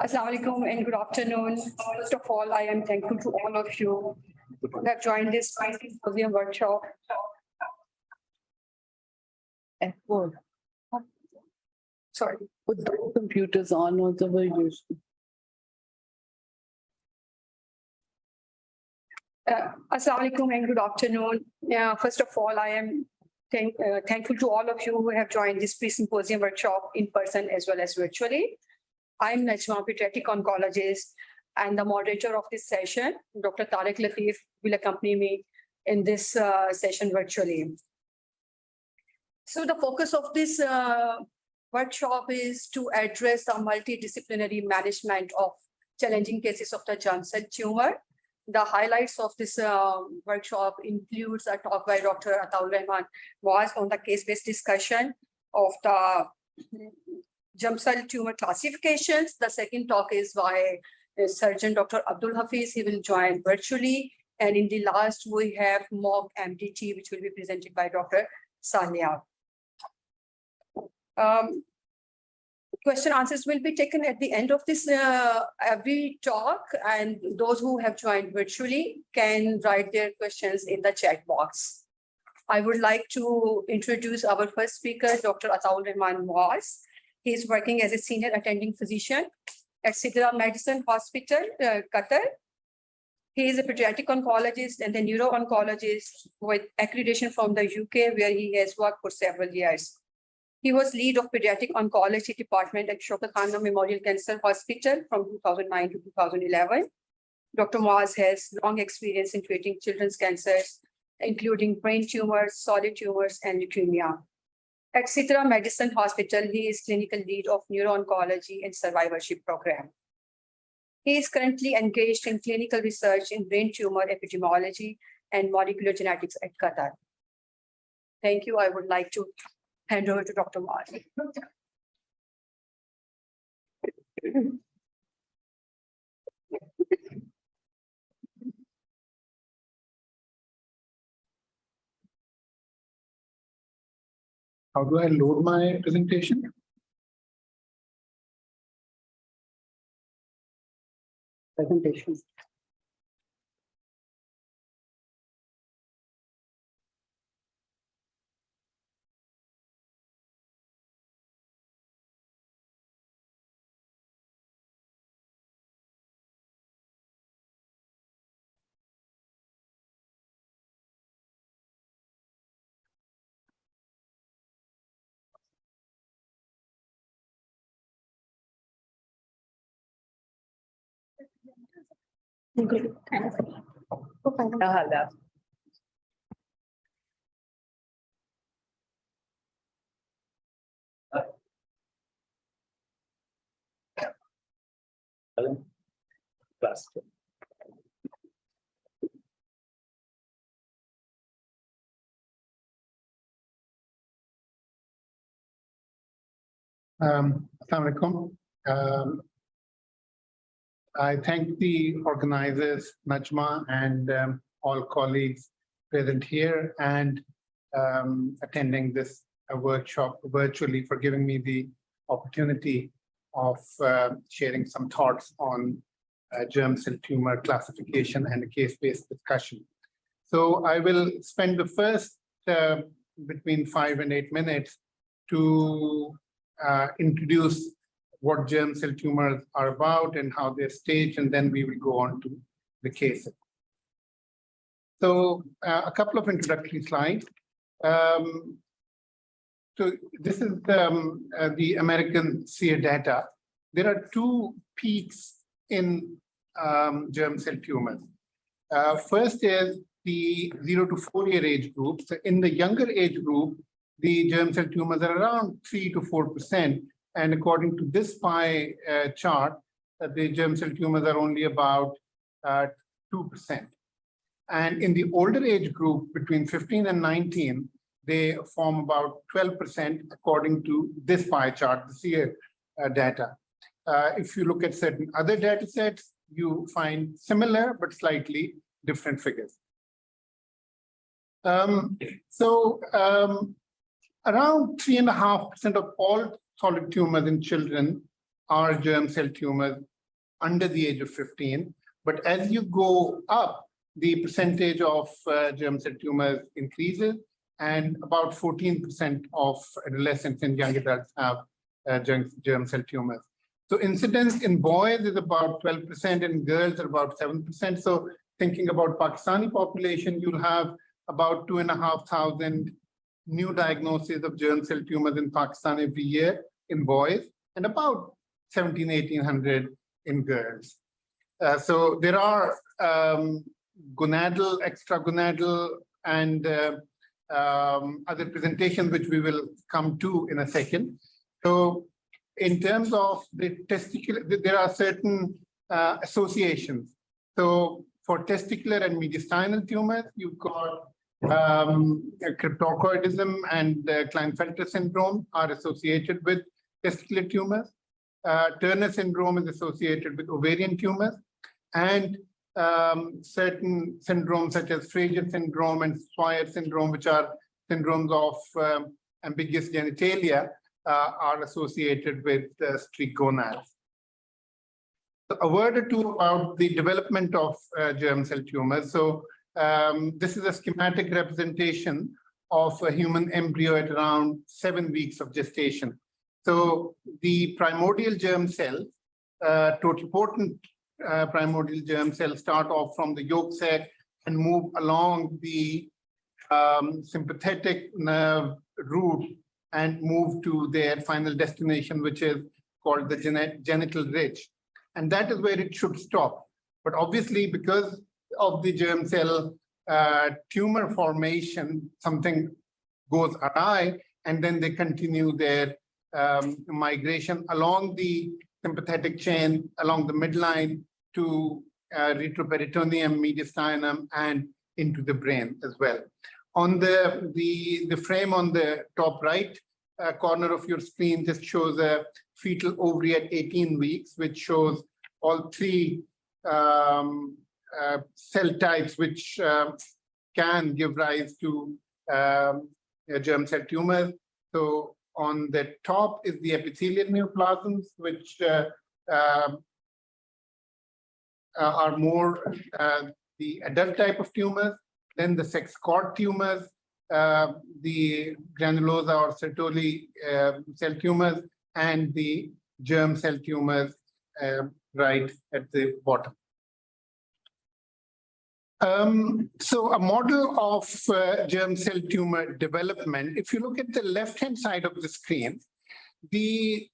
Assalamu alaikum and good afternoon. First of all, I am thankful to all of you who have joined this Symposium workshop. Sorry. Put the computers on or the way used. Assalamu alaikum and good afternoon. First of all, I am thankful to all of you who have joined this pre-symposium workshop in person as well as virtually. I'm Najma, Paediatric oncologist, and the moderator of this session. Dr. Tariq Latif will accompany me in this session virtually. So the focus of this workshop is to address the multidisciplinary management of challenging cases of the germ cell tumor. The highlights of this workshop includes a talk by Dr. Ataul Rahman was on the case-based discussion of the germ cell tumor classifications. The second talk is by Surgeon Dr. Abdul Hafiz. He will join virtually. And in the last, we have mock MDT, which will be presented by Dr. Sania. Question answers will be taken at the end of this every talk, and those who have joined virtually can write their questions in the chat box. I would like to introduce our first speaker, Dr. Ataul Rahman was. He is working as a senior attending physician at Sidra Medicine Hospital, Qatar. He is a pediatric oncologist and a neuro-oncologist with accreditation from the UK, where he has worked for several years. He was lead of pediatric oncology department at Shaukat Khanum Memorial Cancer Hospital from 2009 to 2011. Dr. Moaz has long experience in treating children's cancers, including brain tumors, solid tumors, and leukemia. At Sidra Medicine Hospital, he is clinical lead of neuro-oncology and survivorship program. He is currently engaged in clinical research in brain tumor epidemiology and molecular genetics at Qatar. Thank you. I would like to hand over to Dr. Moaz. How do I load my presentation? Presentation. Assalamu alaikum. I thank the organizers, Najma, and all colleagues present here and attending this workshop virtually for giving me the opportunity of sharing some thoughts on germ cell tumor classification and a case-based discussion. So I will spend the first between 5 and 8 minutes to introduce what germ cell tumors are about and how they're staged, and then we will go on to the cases. So a couple of introductory slides. So this is the American SEER data. There are 2 peaks in germ cell tumors. First is the 0 to 4 year age group. So in the younger age group, the germ cell tumors are around 3 to 4%. And according to this pie chart, the germ cell tumors are only about 2%. And in the older age group, between 15 and 19, they form about 12% according to this pie chart, the SEER data. If you look at certain other data sets, you find similar but slightly different figures. Around 3.5% of all solid tumors in children are germ cell tumors, under the age of 15. But as you go up, the percentage of germ cell tumors increases, and about 14% of adolescents and young adults have germ cell tumors. So incidence in boys is about 12%, and girls are about 7%. So thinking about Pakistani population, you'll have about 2,500 new diagnoses of germ cell tumors in Pakistan every year in boys, and about 1,700-1,800 in girls. So there are gonadal, extragonadal, and other presentations which we will come to in a second. So in terms of the testicular, there are certain associations. So for testicular and mediastinal tumors, you've got cryptorchidism and Klinefelter syndrome are associated with testicular tumors. Turner syndrome is associated with ovarian tumors, and certain syndromes such as Fraser syndrome and Swyer syndrome, which are syndromes of ambiguous genitalia, are associated with streak gonads. A word or two about the development of germ cell tumors. So this is a schematic representation of a human embryo at around 7 weeks of gestation. So the primordial germ cells, totipotent primordial germ cells, start off from the yolk sac and move along the sympathetic nerve route and move to their final destination, which is called the genital ridge. And that is where it should stop. But obviously, because of the germ cell tumor formation, something goes awry, and then they continue their migration along the sympathetic chain, along the midline to retroperitoneum, mediastinum, and into the brain as well. On the frame on the top right corner of your screen just shows a fetal ovary at 18 weeks, which shows all three cell types which can give rise to germ cell tumors. So on the top is the epithelial neoplasms, which are more the adult type of tumors. Then the sex cord tumors, the granulosa or Sertoli cell tumors, and the germ cell tumors right at the bottom. So a model of germ cell tumor development, if you look at the left-hand side of the screen, between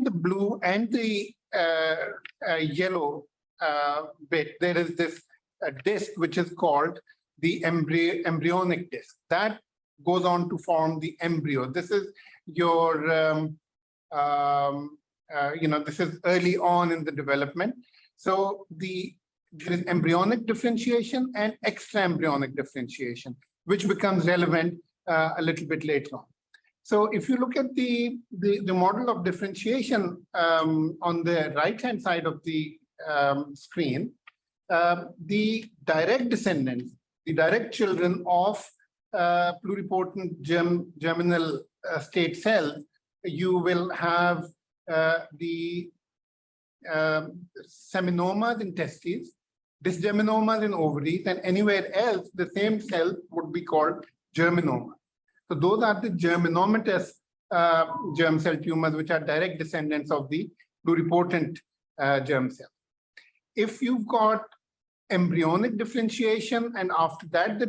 the blue and the yellow bit, there is this disc which is called the embryonic disc. That goes on to form the embryo. This is your, this is early on in the development. So there is embryonic differentiation and extra-embryonic differentiation, which becomes relevant a little bit later on. So if you look at the model of differentiation on the right-hand side of the screen, the direct descendants, the direct children of pluripotent germinal state cells, you will have the seminomas in testes, dysgerminomas in ovaries, and anywhere else the same cell would be called germinoma. So those are the germinomatous germ cell tumors, which are direct descendants of the pluripotent germ cell. If you've got embryonic differentiation, and after that the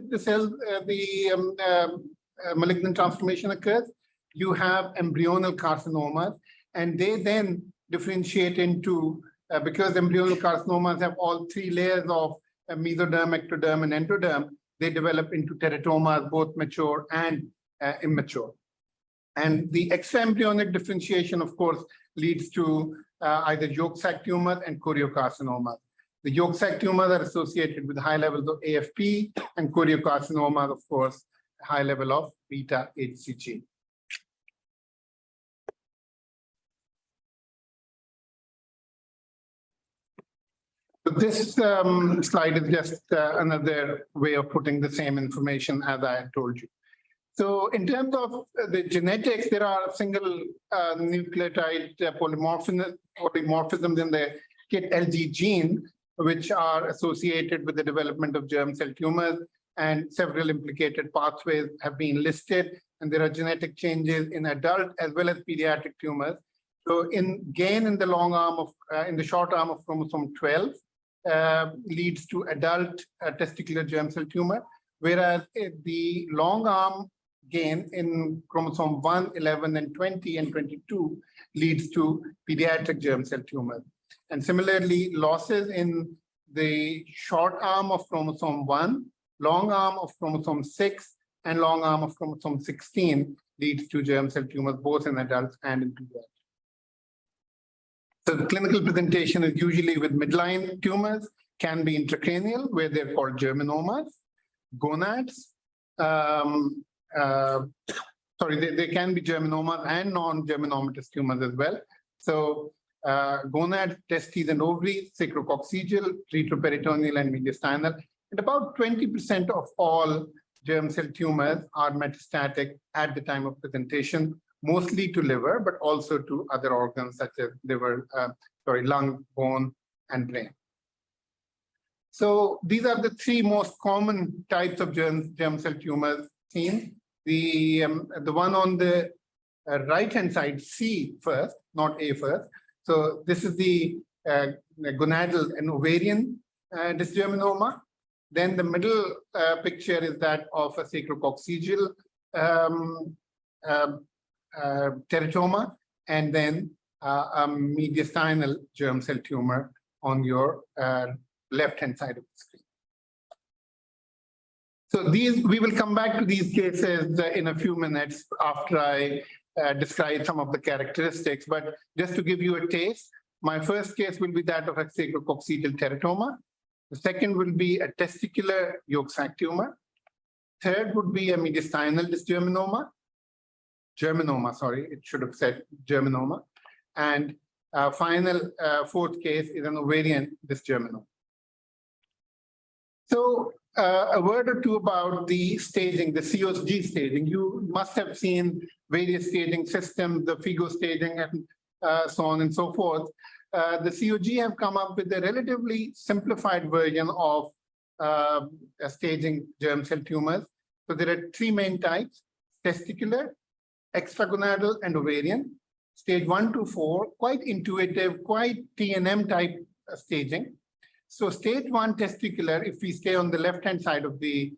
malignant transformation occurs, you have embryonal carcinomas, and they then differentiate into, because embryonal carcinomas have all three layers of mesoderm, ectoderm, and endoderm, they develop into teratomas, both mature and immature. And the extra-embryonic differentiation, of course, leads to either yolk sac tumors and choriocarcinomas. The yolk sac tumors are associated with high levels of AFP, and choriocarcinomas, of course, high level of beta HCG. This slide is just another way of putting the same information as I had told you. So in terms of the genetics, there are single nucleotide polymorphisms in the KIT LG gene, which are associated with the development of germ cell tumors, and several implicated pathways have been listed. And there are genetic changes in adult as well as pediatric tumors. So gain in the long arm of, in the short arm of chromosome 12 leads to adult testicular germ cell tumor, whereas the long arm gain in chromosome 1, 11, and 20 and 22 leads to pediatric germ cell tumor. And similarly, losses in the short arm of chromosome 1, long arm of chromosome 6, and long arm of chromosome 16 leads to germ cell tumors, both in adults and in pediatrics. So the clinical presentation is usually with midline tumors, can be intracranial, where they're called germinomas, gonads. They can be germinomas and non-germinomatous tumors as well. So gonad, testes, and ovaries, sacrococcygeal, retroperitoneal, and mediastinal. And about 20% of all germ cell tumors are metastatic at the time of presentation, mostly to liver, but also to other organs such as liver, lung, bone, and brain. So these are the three most common types of germ cell tumors seen. The one on the right-hand side, C first, not A first. So this is the gonadal and ovarian dysgerminoma. Then the middle picture is that of a sacrococcygeal teratoma, and then a mediastinal germ cell tumor on your left-hand side of the screen. So we will come back to these cases in a few minutes after I describe some of the characteristics. But just to give you a taste, my first case will be that of a sacrococcygeal teratoma. The second will be a testicular yolk sac tumor. Third would be a mediastinal dysgerminoma. It should have said germinoma. And final fourth case is an ovarian dysgerminoma. So a word or two about the staging, the COG staging. You must have seen various staging systems, the FIGO staging, and so on and so forth. The COG have come up with a relatively simplified version of staging germ cell tumors. So there are three main types: testicular, extragonadal, and ovarian. Stage 1 to 4, quite intuitive, quite TNM type staging. So stage 1 testicular, if we stay on the left-hand side of the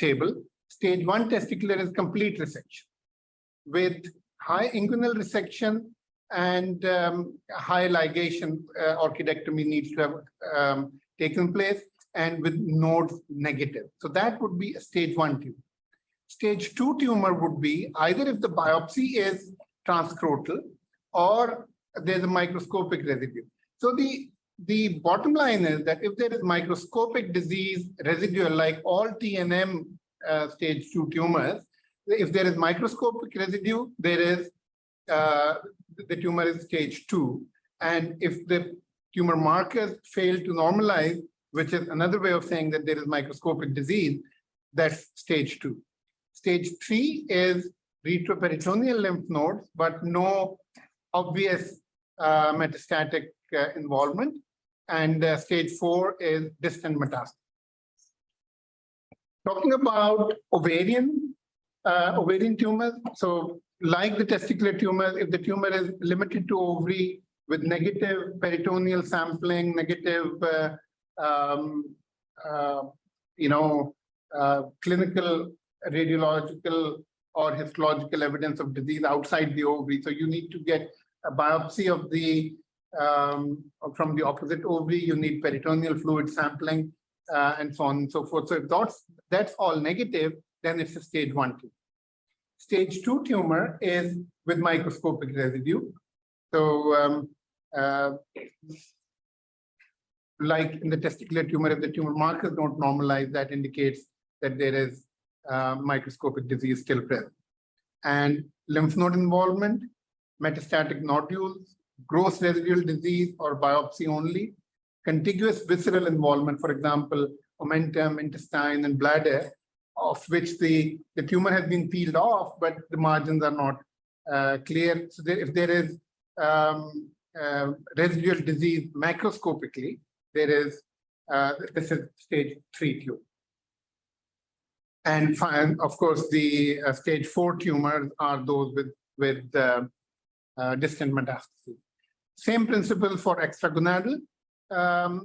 table, stage 1 testicular is complete resection with high inguinal resection and high ligation. Orchidectomy needs to have taken place, and with nodes negative. So that would be a stage 1 tumor. Stage 2 tumor would be either if the biopsy is transscrotal or there's a microscopic residue. So the bottom line is that if there is microscopic disease residual, like all TNM stage 2 tumors, if there is microscopic residue, there is the tumor is stage 2. And if the tumor markers fail to normalize, which is another way of saying that there is microscopic disease, that's stage 2. Stage 3 is retroperitoneal lymph nodes, but no obvious metastatic involvement. And stage 4 is distant metastasis. Talking about ovarian tumors, so like the testicular tumor, if the tumor is limited to ovary with negative peritoneal sampling, negative clinical, radiological, or histological evidence of disease outside the ovary. So you need to get a biopsy of the from the opposite ovary. You need peritoneal fluid sampling and so on and so forth. So if that's all negative, then it's a stage 1 tumor. Stage 2 tumor is with microscopic residue. So like in the testicular tumor, if the tumor markers don't normalize, that indicates that there is microscopic disease still present. And lymph node involvement, metastatic nodules, gross residual disease or biopsy only, contiguous visceral involvement, for example, omentum, intestine, and bladder, of which the tumor has been peeled off, but the margins are not clear. So if there is residual disease macroscopically, there is this is stage 3 tumor. And of course, the stage 4 tumors are those with distant metastases. Same principle for extragonadal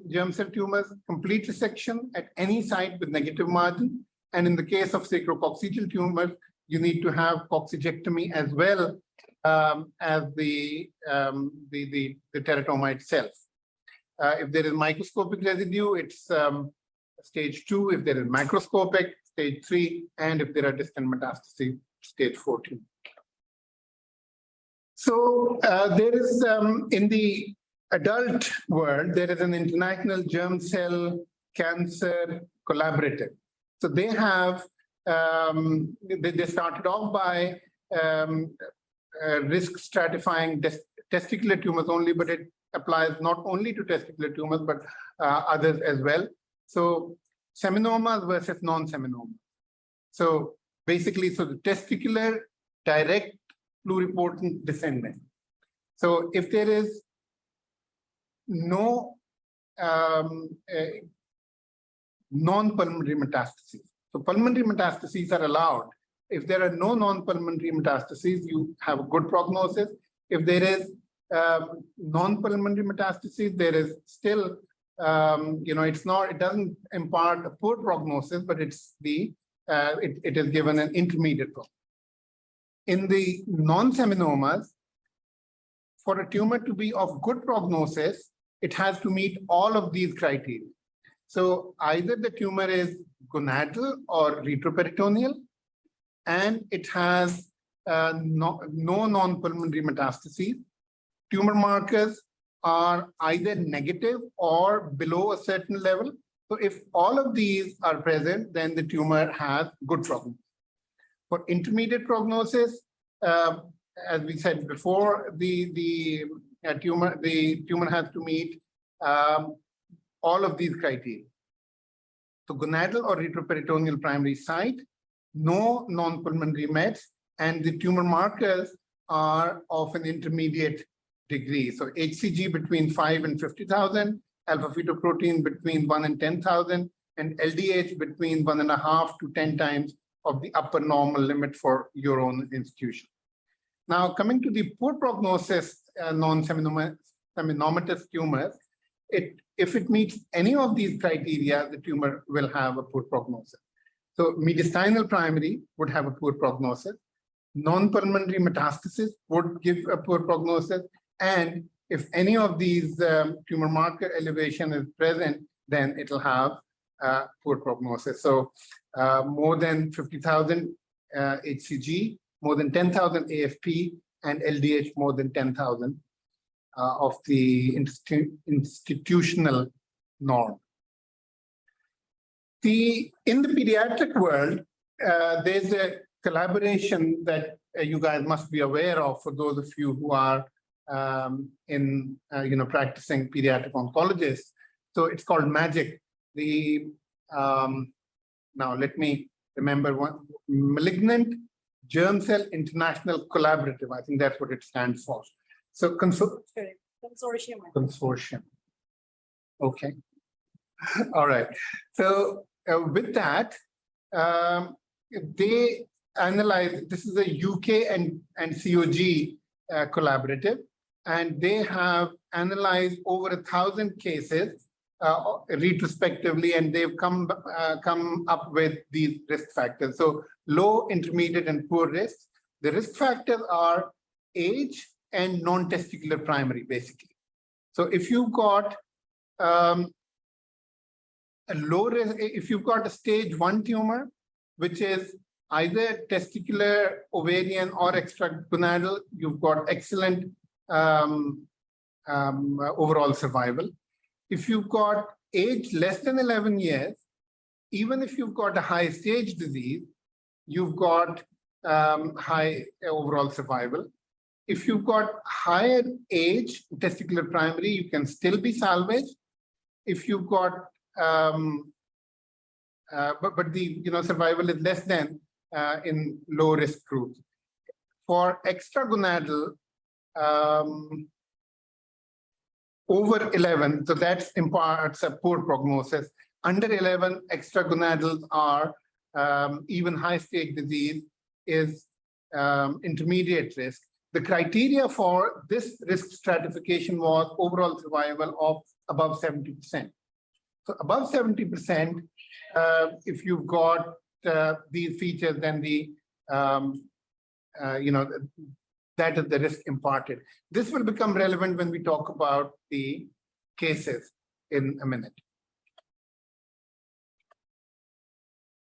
germ cell tumors, complete resection at any site with negative margin. And in the case of sacrococcygeal tumors, you need to have coccygectomy as well as the teratoma itself. If there is microscopic residue, it's stage 2. If there is macroscopic, stage 3. And if there are distant metastases, stage 4 tumor. So there is, in the adult world, there is an international germ cell cancer collaborative. So they have, they started off by risk stratifying testicular tumors only, but it applies not only to testicular tumors, but others as well. So seminomas versus non-seminomas. So basically, so the testicular direct pluripotent descendant. So if there is no non-pulmonary metastases, so pulmonary metastases are allowed. If there are no non-pulmonary metastases, you have a good prognosis. If there is non-pulmonary metastases, there is still, it's not, it doesn't impart a poor prognosis, but it's the, it is given an intermediate prognosis. In the non-seminomas, for a tumor to be of good prognosis, it has to meet all of these criteria. So either the tumor is gonadal or retroperitoneal, and it has no non-pulmonary metastases. Tumor markers are either negative or below a certain level. So if all of these are present, then the tumor has good prognosis. For intermediate prognosis, as we said before, the tumor has to meet all of these criteria. So gonadal or retroperitoneal primary site, no non-pulmonary mets, and the tumor markers are of an intermediate degree. So HCG between 5 and 50,000, alpha fetoprotein between 1 and 10,000, and LDH between 1.5 to 10 times of the upper normal limit for your own institution. Now, coming to the poor prognosis non-seminomatous tumors, if it meets any of these criteria, the tumor will have a poor prognosis. So mediastinal primary would have a poor prognosis. Non-pulmonary metastasis would give a poor prognosis. And if any of these tumor marker elevation is present, then it'll have poor prognosis. So more than 50,000 HCG, more than 10,000 AFP, and LDH more than 10,000 of the institutional norm. In the pediatric world, there's a collaboration that you guys must be aware of for those of you who are practicing pediatric oncologists. So it's called MAGIC. Now let me remember one, Malignant Germ Cell International Collaborative. I think that's what it stands for. So consortium. Consortium. Okay. All right. So with that, they analyze. This is a UK and COG collaborative, and they have analyzed over 1,000 cases retrospectively, and they've come up with these risk factors. So low, intermediate, and poor risk. The risk factors are age and non-testicular primary, basically. So if you've got a low risk, if you've got a stage 1 tumor, which is either testicular, ovarian, or extragonadal, you've got excellent overall survival. If you've got age less than 11 years, even if you've got a high stage disease, you've got high overall survival. If you've got higher age testicular primary, you can still be salvaged. If you've got but the survival is less than in low risk groups. For extragonadal over 11, so that's imparts a poor prognosis. Under 11, extragonadals are even high stage disease is intermediate risk. The criteria for this risk stratification was overall survival of above 70%. So above 70%, if you've got these features, then the that is the risk imparted. This will become relevant when we talk about the cases in a minute.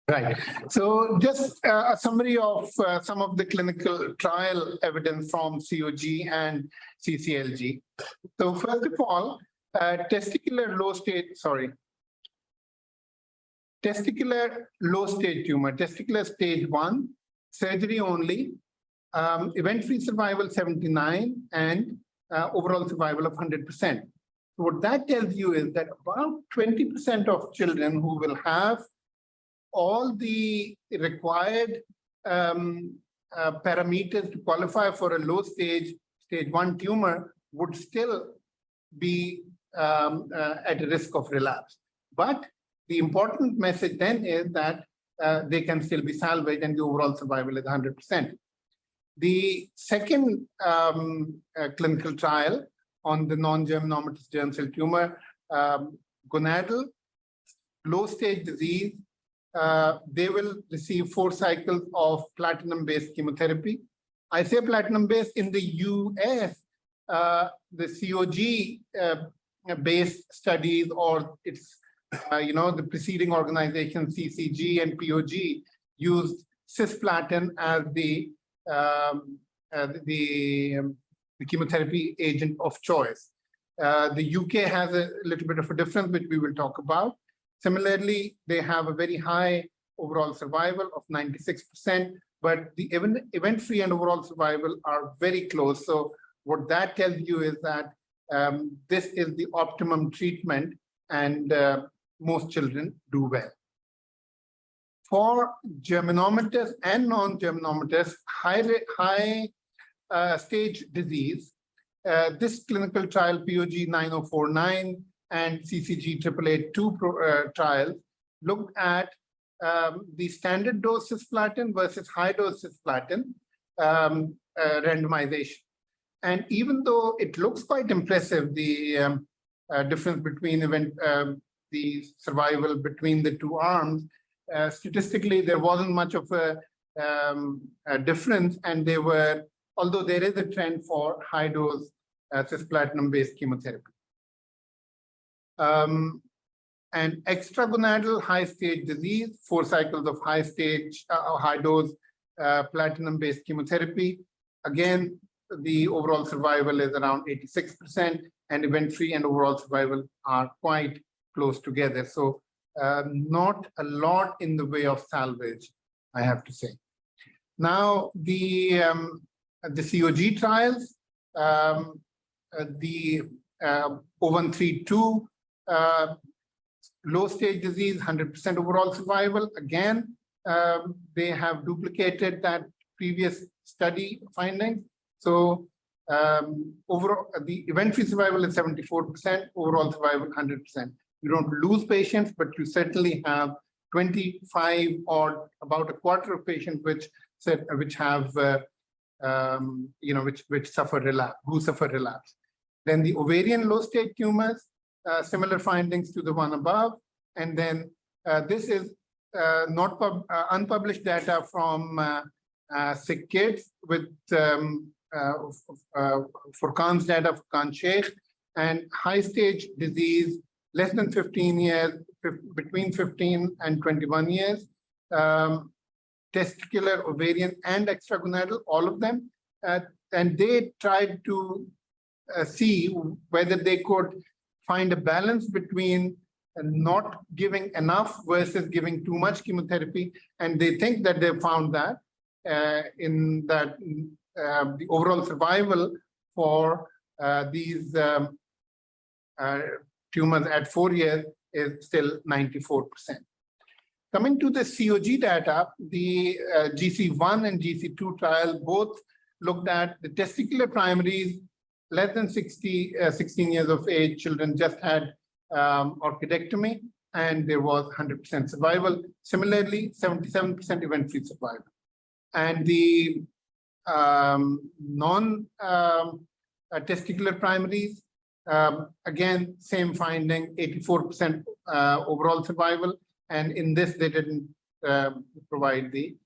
Right. So just a summary of some of the clinical trial evidence from COG and CCLG. So first of all, testicular low stage tumor, testicular stage 1, surgery only, event-free survival 79 and overall survival of 100%. So what that tells you is that about 20% of children who will have all the required parameters to qualify for a low stage 1 tumor would still be at a risk of relapse. But the important message then is that they can still be salvaged and the overall survival is 100%. The second clinical trial on the non-germinomatous germ cell tumor, gonadal, low stage disease, they will receive 4 cycles of platinum-based chemotherapy. I say platinum-based. In the US, the COG-based studies, or it's the preceding organization CCG and POG used cisplatin as the chemotherapy agent of choice. The UK has a little bit of a difference, which we will talk about. Similarly, they have a very high overall survival of 96%, but the event-free and overall survival are very close. So what that tells you is that this is the optimum treatment, and most children do well. For germinomatous and non-germinomatous high stage disease, this clinical trial POG 9049 and CCG 8882 trials looked at the standard dose cisplatin versus high dose cisplatin randomization. And even though it looks quite impressive, the difference between the survival between the two arms, statistically there wasn't much of a difference, and they were, although there is a trend for high dose cisplatin-based chemotherapy. And extragonadal high stage disease, 4 cycles of high dose platinum-based chemotherapy. Again, the overall survival is around 86%, and event-free and overall survival are quite close together. So not a lot in the way of salvage, I have to say. Now, the COG trials, the 0132 low stage disease, 100% overall survival. Again, they have duplicated that previous study findings. So overall, the event-free survival is 74%, overall survival 100%. You don't lose patients, but you certainly have 25 or about a quarter of patients which have which suffer relapse. Then the ovarian low stage tumors, similar findings to the one above, and then this is not unpublished data from sick kids with Furqan's data, Furqan Sheikh, and high stage disease less than 15 years, between 15 and 21 years, testicular, ovarian, and extragonadal, all of them, and they tried to see whether they could find a balance between not giving enough versus giving too much chemotherapy, and they think that they found that in that the overall survival for these tumors at 4 years is still 94%. Coming to the COG data, the GC1 and GC2 trial both looked at the testicular primaries less than 16 years of age. Children just had orchidectomy, and there was 100% survival. Similarly, 77% event-free survival. And the non-testicular primaries, again, same finding, 84% overall survival. And in this, they didn't provide the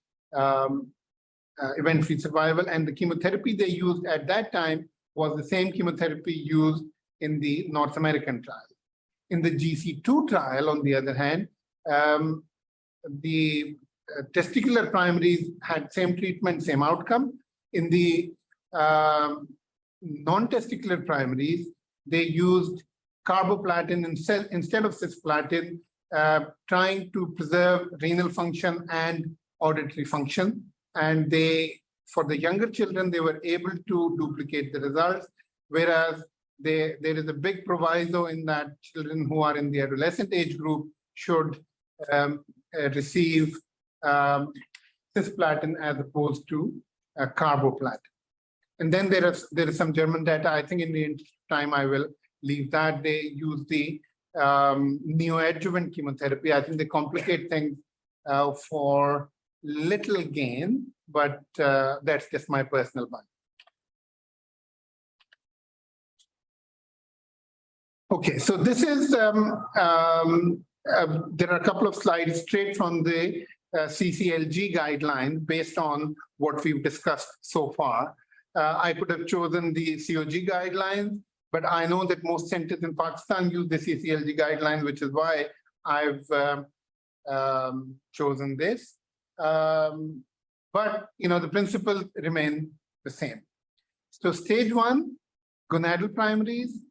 event-free survival. And the chemotherapy they used at that time was the same chemotherapy used in the North American trial. In the GC2 trial, on the other hand, the testicular primaries had same treatment, same outcome. In the non-testicular primaries, they used carboplatin instead of cisplatin, trying to preserve renal function and auditory function. And for the younger children, they were able to duplicate the results, whereas there is a big proviso in that children who are in the adolescent age group should receive cisplatin as opposed to carboplatin. And then there is some German data. I think in the interest of time, I will leave that. They use the neoadjuvant chemotherapy. I think they complicate things for little gain, but that's just my personal bias. Okay, so this is, there are a couple of slides straight from the CCLG guidelines based on what we've discussed so far. I could have chosen the COG guidelines, but I know that most centers in Pakistan use the CCLG guidelines, which is why I've chosen this. But the principles remain the same. So stage 1, gonadal primaries,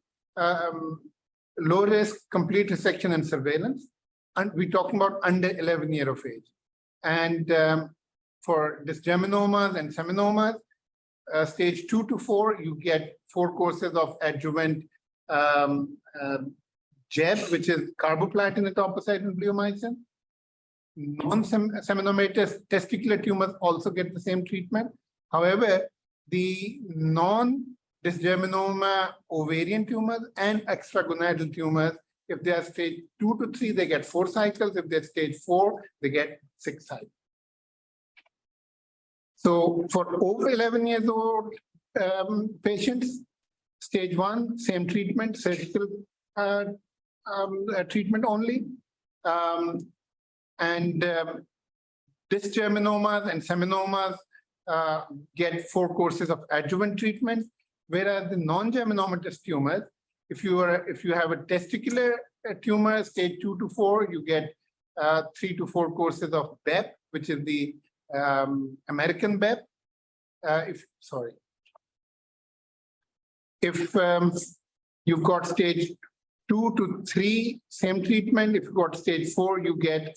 low risk, complete resection and surveillance. And we're talking about under 11 years of age. And for dysgerminomas and seminomas, stage 2 to 4, you get 4 courses of adjuvant JEB, which is carboplatin, etoposide, and bleomycin. Non-seminomatous testicular tumors also get the same treatment. However, the non-dysgerminoma ovarian tumors and extragonadal tumors, if they are stage 2 to 3, they get 4 cycles. If they're stage 4, they get 6 cycles. So for over 11 years old patients, stage 1, same treatment, surgical treatment only. Dysgerminomas and seminomas get 4 courses of adjuvant treatment, whereas the non-germinomatous tumors, if you have a testicular tumor, stage 2 to 4, you get 3 to 4 courses of BEP, which is the American BEP. If you've got stage 2 to 3, same treatment. If you've got stage 4, you get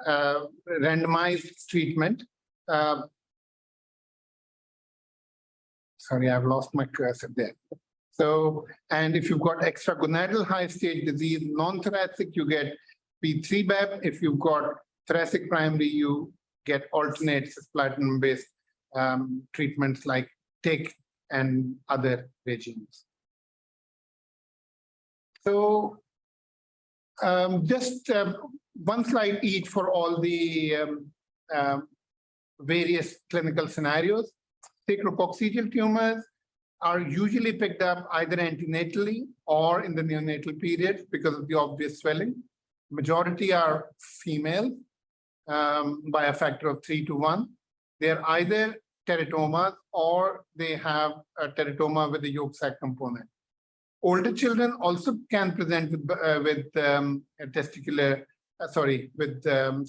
randomized treatment. Sorry, I've lost my cursor there. So, and if you've got extragonadal high stage disease, non-thoracic, you get P3 BEP. If you've got thoracic primary, you get alternate cisplatin-based treatments like TIC and other regimes. So just one slide each for all the various clinical scenarios. Sacrococcygeal tumors are usually picked up either antenatally or in the neonatal period because of the obvious swelling. Majority are female by a factor of 3 to 1. They're either teratomas or they have a teratoma with a yolk sac component. Older children also can present with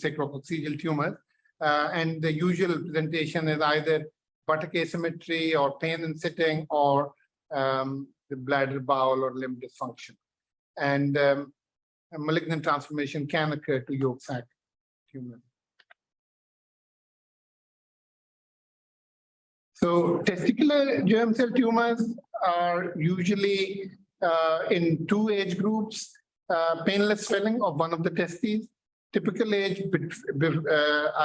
sacrococcygeal tumors. And the usual presentation is either buttock asymmetry or pain in sitting or the bladder, bowel, or limb dysfunction. And a malignant transformation can occur to yolk sac tumor. So testicular germ cell tumors are usually in 2 age groups, painless swelling of one of the testes, typical age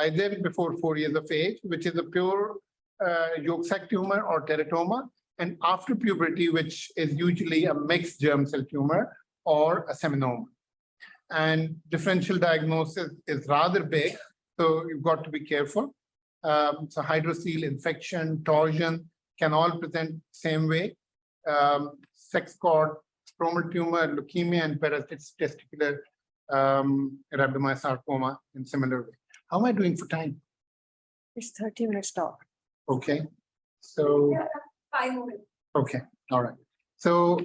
either before 4 years of age, which is a pure yolk sac tumor or teratoma, and after puberty, which is usually a mixed germ cell tumor or a seminoma. And differential diagnosis is rather big, so you've got to be careful. So hydrocele, infection, torsion can all present same way. Sex cord, stromal tumor, leukemia, and paratesticular rhabdomyosarcoma in similar way. How am I doing for time? It's 30 minutes now. Okay, so 5 minutes. okay, all right. So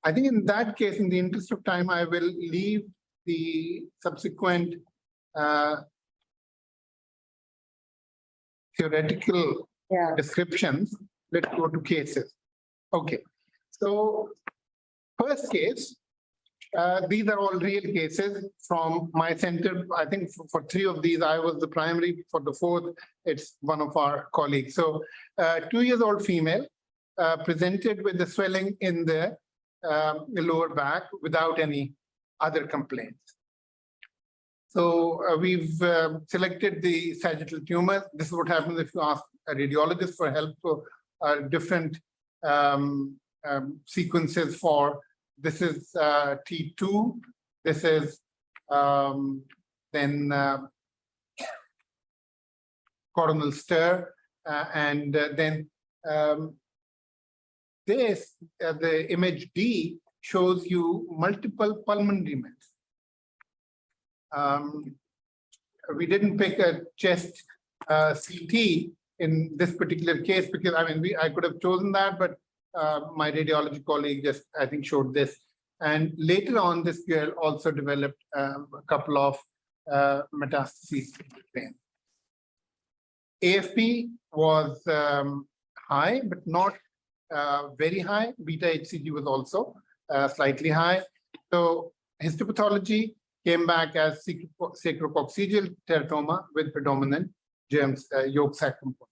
I think in that case, in the interest of time, I will leave the subsequent theoretical descriptions. Let's go to cases. Okay, so first case, these are all real cases from my center. I think for 3 of these, I was the primary. For the 4th, it's one of our colleagues. So 2-year-old female presented with the swelling in the lower back without any other complaints. So we've selected the sagittal tumor. This is what happens if you ask a radiologist for help. So different sequences for this is T2. This is then coronal stir, and then this the image D shows you multiple pulmonary mets. We didn't pick a chest CT in this particular case because I mean I could have chosen that, but my radiology colleague just I think showed this. And later on, this girl also developed a couple of metastases in the brain. AFP was high, but not very high. Beta HCG was also slightly high. So histopathology came back as sacrococcygeal teratoma with predominant germs, yolk sac component.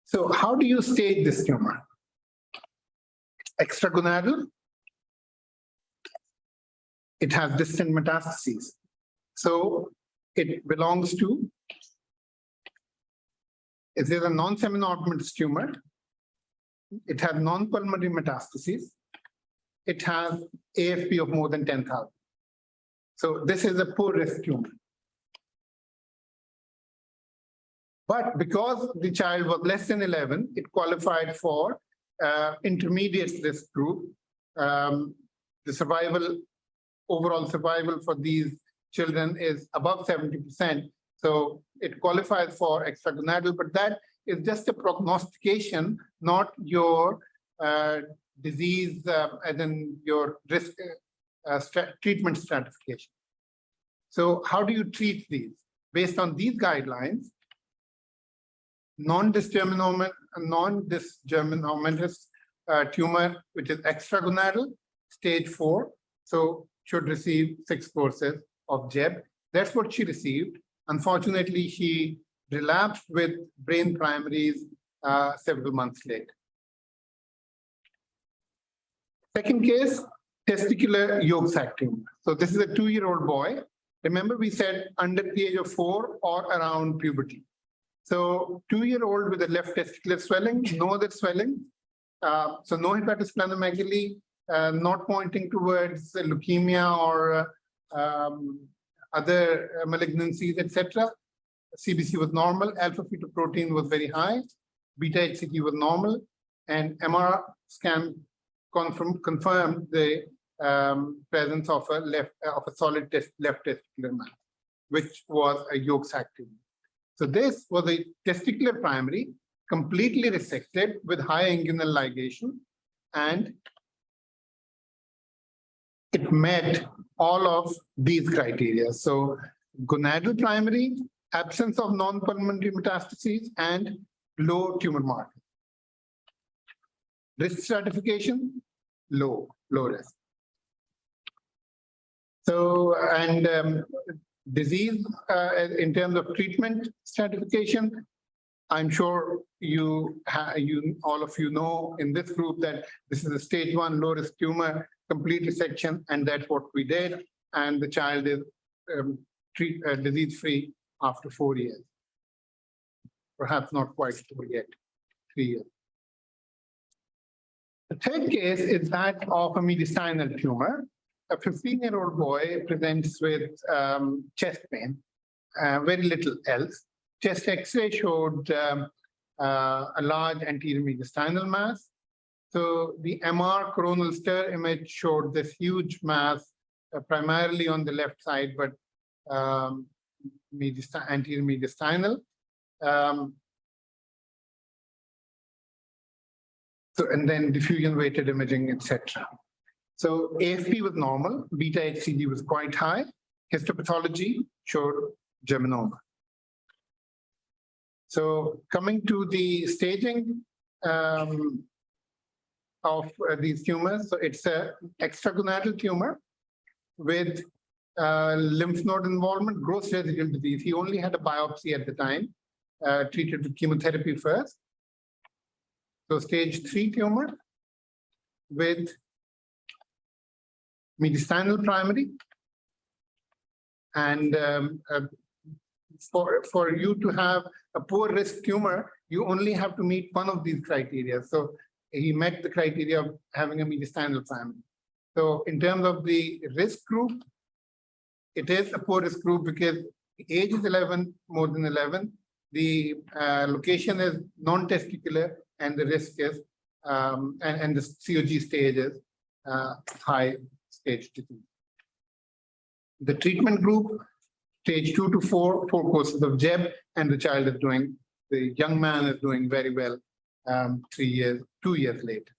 So how do you stage this tumor? Extragonadal. It has distant metastases. So it belongs to, if there's a non-seminomatous tumor, it has non-pulmonary metastases. It has AFP of more than 10,000. So this is a poor risk tumor. But because the child was less than 11, it qualified for intermediate risk group. The survival, overall survival for these children is above 70%. So it qualifies for extragonadal, but that is just a prognostication, not your disease, as in your risk treatment stratification. So how do you treat these? Based on these guidelines, non-dysgerminomatous tumor, which is extragonadal, stage 4, so should receive 6 courses of JEB. That's what she received. Unfortunately, she relapsed with brain primaries several months later. Second case, testicular yolk sac tumor. So this is a 2-year-old boy. Remember, we said under the age of 4 or around puberty. So 2-year-old with a left testicular swelling, no other swelling. So no hepatosplenomegaly, not pointing towards leukemia or other malignancies, etc. CBC was normal, alpha-fetoprotein was very high, beta HCG was normal, and MR scan confirmed the presence of a solid left testicular mass, which was a yolk sac tumor. So this was a testicular primary, completely resected with high inguinal ligation, and it met all of these criteria. So gonadal primary, absence of non-pulmonary metastases, and low tumor marker. Risk stratification, low risk. So, and disease in terms of treatment stratification, I'm sure all of you know in this group that this is a stage 1 low-risk tumor, complete resection, and that's what we did. And the child is disease-free after 4 years. Perhaps not quite 4 yet, 3 years. The third case is that of a mediastinal tumor. A 15-year-old boy presents with chest pain, very little else. Chest X-ray showed a large anterior mediastinal mass. So the MR coronal stir image showed this huge mass, primarily on the left side, but anterior mediastinal. And then diffusion weighted imaging, etc. So AFP was normal, beta HCG was quite high. Histopathology showed germinoma. So coming to the staging of these tumors, so it's an extragonadal tumor with lymph node involvement, gross residual disease. He only had a biopsy at the time, treated with chemotherapy first. So stage 3 tumor with mediastinal primary. And for you to have a poor risk tumor, you only have to meet one of these criteria. So he met the criteria of having a mediastinal primary. So in terms of the risk group, it is a poor risk group because the age is 11, more than 11. The location is non-testicular, and the risk is, and the COG stage is high stage disease. The treatment group, stage 2 to 4, 4 courses of JEB, and the child is doing, the young man is doing very well 2 years later.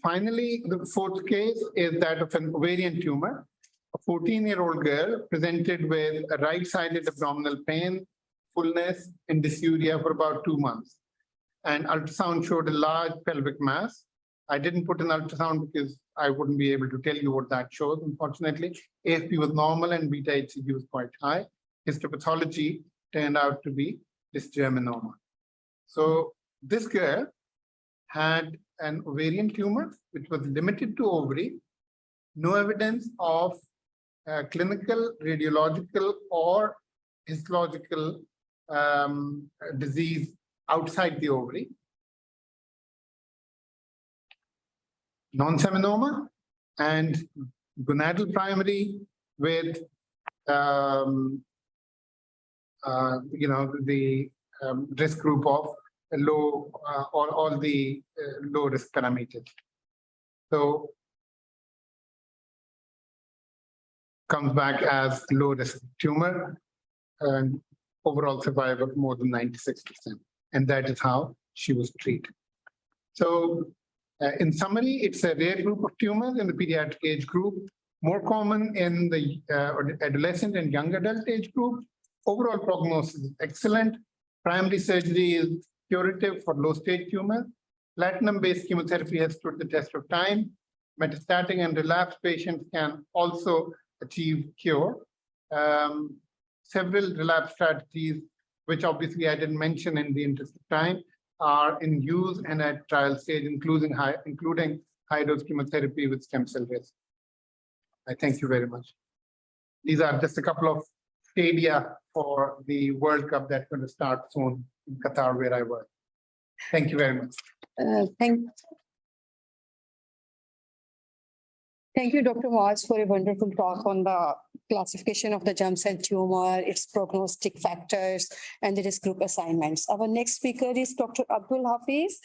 Finally, the fourth case is that of an ovarian tumor. A 14-year-old girl presented with a right-sided abdominal pain, fullness, and dysuria for about 2 months. And ultrasound showed a large pelvic mass. I didn't put an ultrasound because I wouldn't be able to tell you what that shows, unfortunately. AFP was normal and beta HCG was quite high. Histopathology turned out to be dysgerminoma. So this girl had an ovarian tumor, which was limited to ovary, no evidence of clinical, radiological, or histological disease outside the ovary. Non-seminoma and gonadal primary with, the risk group of low, all the low risk parameters. So comes back as low risk tumor and overall survival more than 96%. And that is how she was treated. So in summary, it's a rare group of tumors in the pediatric age group, more common in the adolescent and young adult age group. Overall prognosis is excellent. Primary surgery is curative for low stage tumors. Platinum-based chemotherapy has stood the test of time. Metastatic and relapsed patients can also achieve cure. Several relapse strategies, which obviously I didn't mention in the interest of time, are in use and at trial stage, including high-dose chemotherapy with stem cell risk. I thank you very much. These are just a couple of stadia for the World Cup that's going to start soon in Qatar, where I work. Thank you very much. Thank you, Dr. Waz, for a wonderful talk on the classification of the germ cell tumor, its prognostic factors, and the risk group assignments. Our next speaker is Dr. Abdul Hafiz.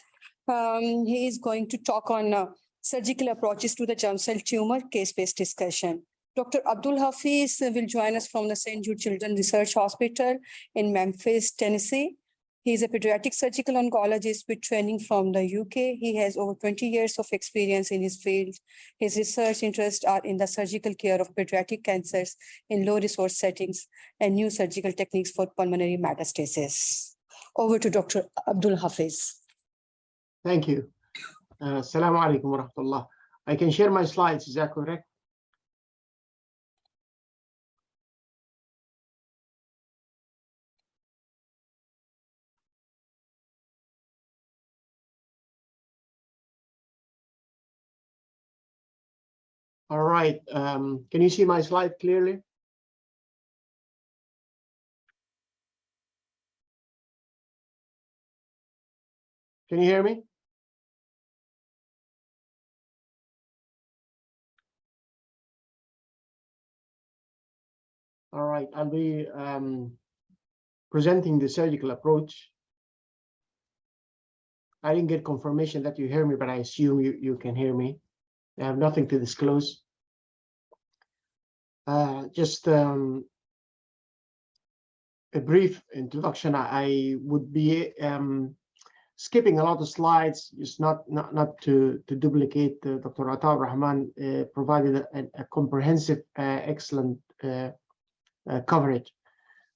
He is going to talk on surgical approaches to the germ cell tumor case-based discussion. Dr. Abdul Hafiz will join us from the St. Jude Children's Research Hospital in Memphis, Tennessee. He is a pediatric surgical oncologist with training from the UK. He has over 20 years of experience in his field. His research interests are in the surgical care of pediatric cancers in low-resource settings and new surgical techniques for pulmonary metastasis. Over to Dr. Abdul Hafiz. Thank you. Assalamu alaikum wa rahmatullah. I can share my slides, is that correct? All right. Can you see my slide clearly? Can you hear me? All right. I'll be presenting the surgical approach. I didn't get confirmation that you hear me, but I assume you can hear me. I have nothing to disclose. Just a brief introduction. I would be skipping a lot of slides, just not to duplicate. Dr. Atar Rahman provided a comprehensive, excellent coverage.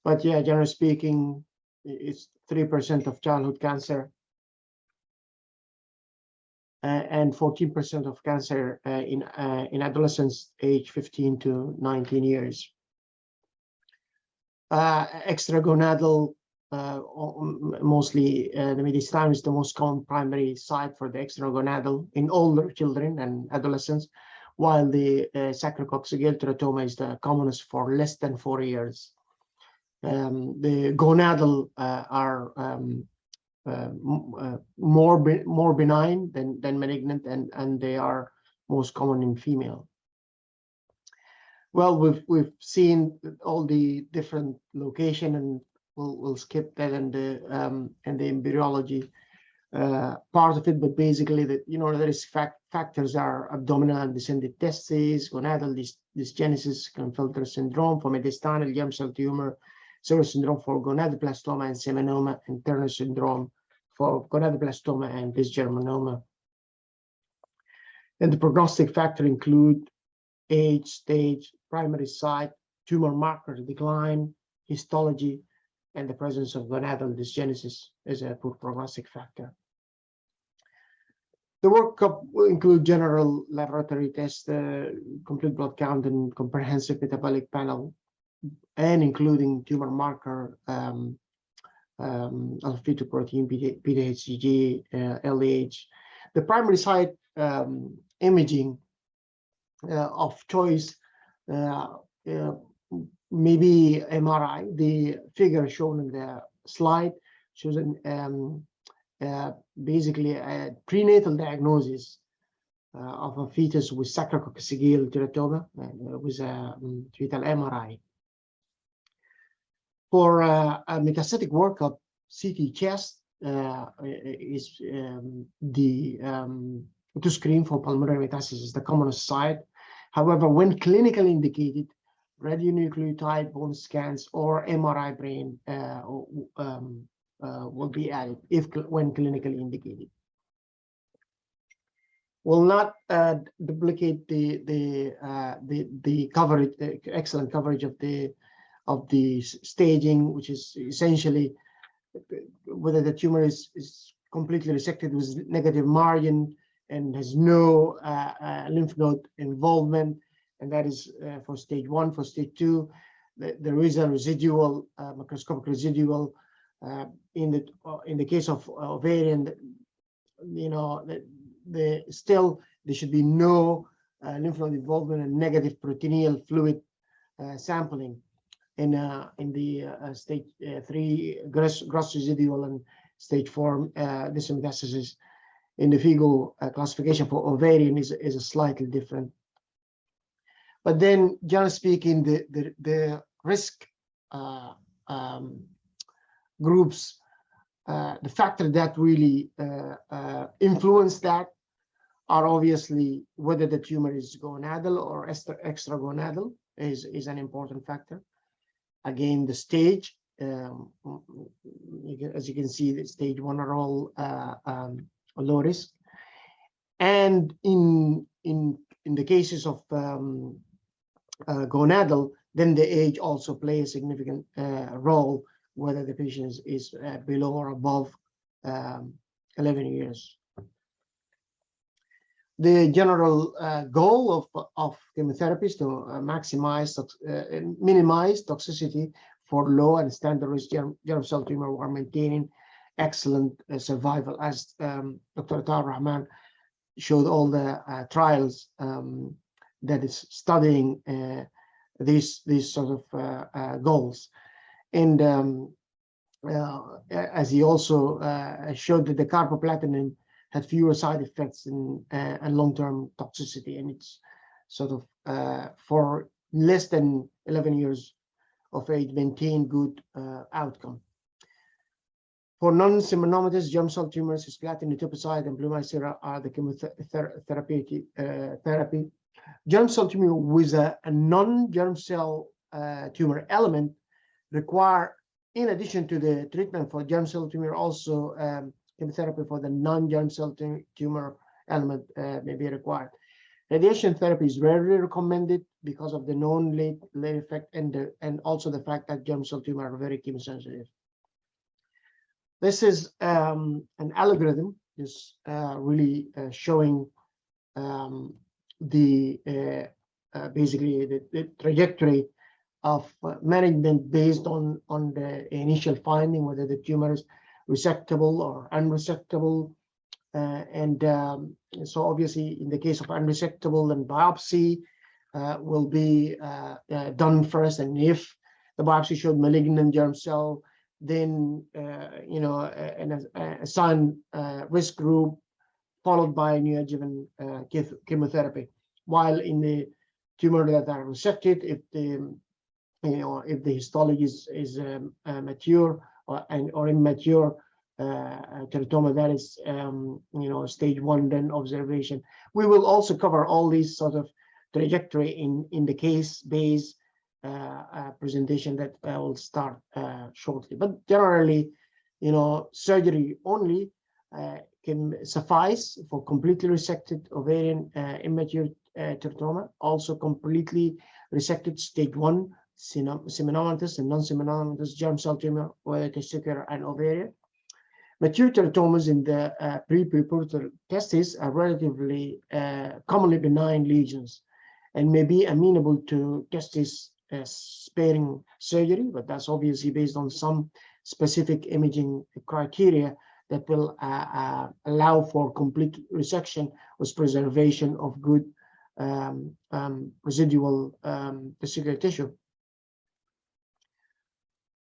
But yeah, generally speaking, it's 3% of childhood cancer and 14% of cancer in adolescents age 15 to 19 years. Extragonadal, mostly the mediastinum is the most common primary site for the extragonadal in older children and adolescents, while the sacrococcygeal teratoma is the commonest for less than 4 years. The gonadal are more benign than malignant, and they are most common in female. Well, we've seen all the different location, and we'll skip that and the embryology part of it. But basically, there is factors are abdominal and descended testes, gonadal dysgenesis, Klinefelter syndrome for mediastinal germ cell tumor, Sever syndrome for gonadoblastoma and seminoma, and Turner syndrome for gonadoblastoma and dysgerminoma. And the prognostic factor include age, stage, primary site, tumor marker decline, histology, and the presence of gonadal dysgenesis as a poor prognostic factor. The workup will include general laboratory tests, complete blood count, and comprehensive metabolic panel, and including tumor marker, alpha-fetoprotein, PDHCG, LDH. The primary site imaging of choice maybe MRI. The figure shown in the slide shows basically a prenatal diagnosis of a fetus with sacrococcygeal teratoma with a fetal MRI. For a metastatic workup, CT chest is to screen for pulmonary metastasis is the commonest site. However, when clinically indicated, radionucleotide bone scans or MRI brain will be added when clinically indicated. Will not duplicate the coverage, the excellent coverage of the staging, which is essentially whether the tumor is completely resected with negative margin and has no lymph node involvement, and that is for stage 1. For stage 2, there is a residual microscopic residual. In the case of ovarian, still there should be no lymph node involvement and negative peritoneal fluid sampling. In the stage 3 gross residual and stage 4 distal metastasis. In the FIGO classification for ovarian is a slightly different. But then, generally speaking, the risk groups, the factor that really influence that are obviously whether the tumor is gonadal or extragonadal is an important factor. Again, the stage, as you can see, the stage 1 are all low risk. And in the cases of gonadal, then the age also plays a significant role, whether the patient is below or above 11 years. The general goal of chemotherapy is to minimize toxicity for low and standard risk germ cell tumor while maintaining excellent survival. As Dr. Atar Rahman showed all the trials, that is studying these sort of goals. And as he also showed, that the carboplatin had fewer side effects and long-term toxicity, and it's sort of for less than 11 years of age maintained good outcome. For non-seminomatous germ cell tumors, cisplatin, etoposide, and blumicera are the chemotherapy therapy. Germ cell tumor with a non-germ cell tumor element require, in addition to the treatment for germ cell tumor, also chemotherapy for the non-germ cell tumor element may be required. Radiation therapy is rarely recommended because of the known late effect and also the fact that germ cell tumor are very chemosensitive. This is an algorithm, is really showing the basically the trajectory of management based on the initial finding, whether the tumor is resectable or unresectable. So obviously, in the case of unresectable, then biopsy will be done first. And if the biopsy showed malignant germ cell, then assign risk group followed by neoadjuvant chemotherapy. While in the tumor that are resected, if the histology is mature or immature teratoma, that is stage 1, then observation. We will also cover all these sort of trajectory in the case-based presentation that I will start shortly. But generally, surgery only can suffice for completely resected ovarian immature teratoma, also completely resected stage 1 seminomatous and non-seminomatous germ cell tumor, whether testicular and ovarian. Mature teratomas in the pre-prepubertal testes are relatively commonly benign lesions and may be amenable to testis sparing surgery, but that's obviously based on some specific imaging criteria that will allow for complete resection with preservation of good residual testicular tissue.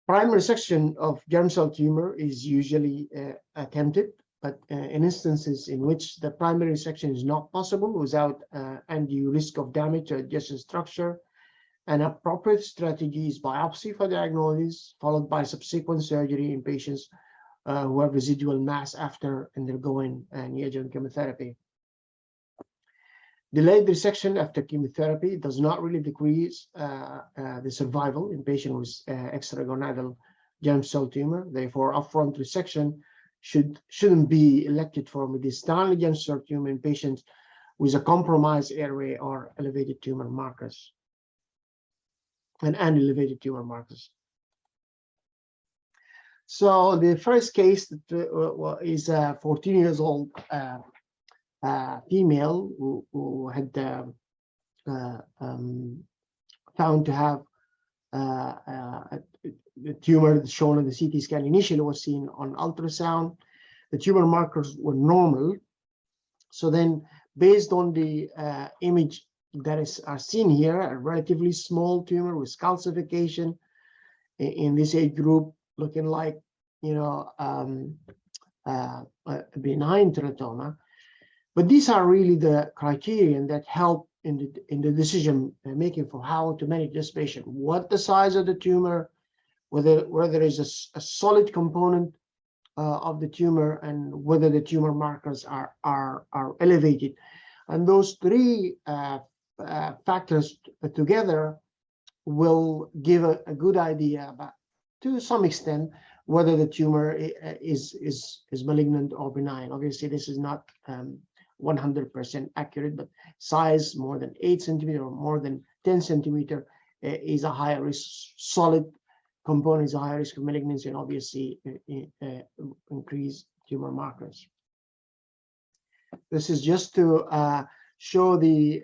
Primary resection of germ cell tumor is usually attempted, but in instances in which the primary resection is not possible without undue risk of damage to adjacent structure, an appropriate strategy is biopsy for diagnosis, followed by subsequent surgery in patients who have residual mass after undergoing neoadjuvant chemotherapy. Delayed resection after chemotherapy does not really decrease the survival in patients with extragonadal germ cell tumor. Therefore, upfront resection shouldn't be elected for mediastinal germ cell tumor in patients with a compromised airway or elevated tumor markers and elevated tumor markers. So the first case is a 14 years old female who had found to have the tumor shown on the CT scan. Initially was seen on ultrasound. The tumor markers were normal. So then, based on the image that are seen here, a relatively small tumor with calcification in this age group, looking like a benign teratoma. But these are really the criterion that help in the decision making for how to manage this patient. What the size of the tumor, whether there is a solid component of the tumor, and whether the tumor markers are elevated. And those three factors together will give a good idea about, to some extent, whether the tumor is malignant or benign. Obviously, this is not 100% accurate, but size more than 8 centimeters or more than 10 centimeters is a higher risk. Solid component is a higher risk of malignancy, and obviously increase tumor markers. This is just to show the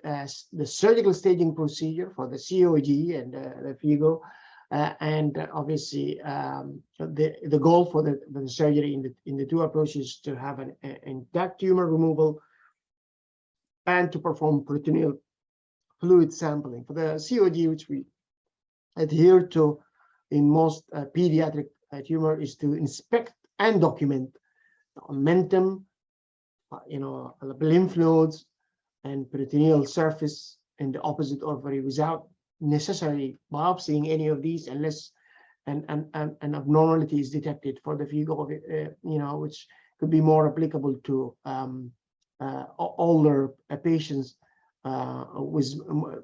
surgical staging procedure for the COG and the FIGO, and obviously the goal for the surgery in the two approaches to have an intact tumor removal and to perform peritoneal fluid sampling. For the COG, which we adhere to in most pediatric tumor, is to inspect and document the omentum, lymph nodes and peritoneal surface in the opposite ovary without necessarily biopsying any of these unless an abnormality is detected for the FIGO, which could be more applicable to older patients with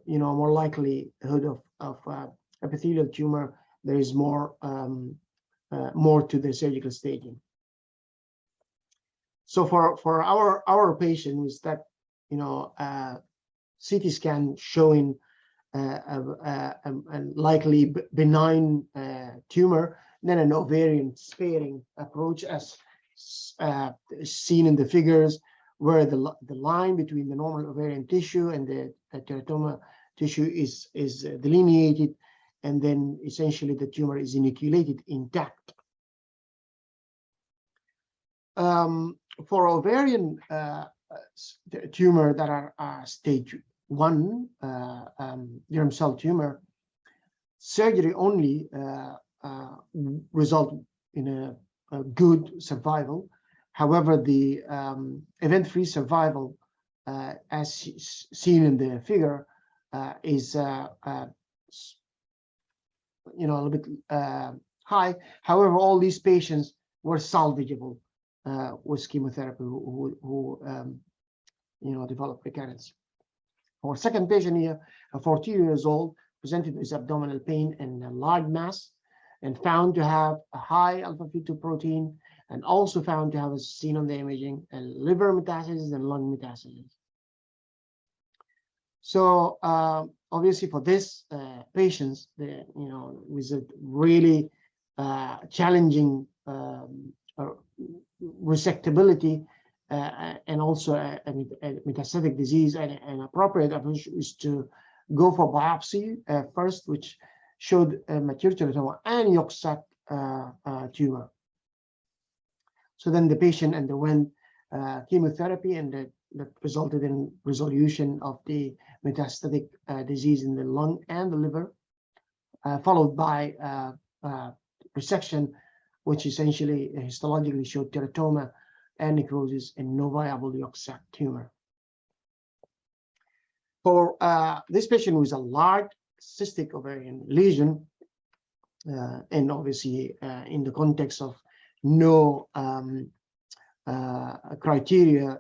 more likelihood of epithelial tumor. There is more to the surgical staging. So for our patient with that CT scan showing a likely benign tumor, then an ovarian sparing approach as seen in the figures, where the line between the normal ovarian tissue and the teratoma tissue is delineated, and then essentially the tumor is inoculated intact. For ovarian tumor that are stage 1 germ cell tumor, surgery only result in a good survival. However, the event-free survival, as seen in the figure, is a little bit high. However, all these patients were salvageable with chemotherapy who developed recurrence. Our second patient here, a 14 years old, presented with abdominal pain and a large mass, and found to have a high alpha-fetoprotein, and also found to have, as seen on the imaging, a liver metastasis and lung metastasis. So obviously for this patients, with a really challenging resectability and also a metastatic disease, and an appropriate approach is to go for biopsy first, which showed mature teratoma and yolk sac tumor. So then the patient underwent chemotherapy, and that resulted in resolution of the metastatic disease in the lung and the liver, followed by resection, which essentially histologically showed teratoma and necrosis and no viable yolk sac tumor. For this patient with a large cystic ovarian lesion, and obviously in the context of no criteria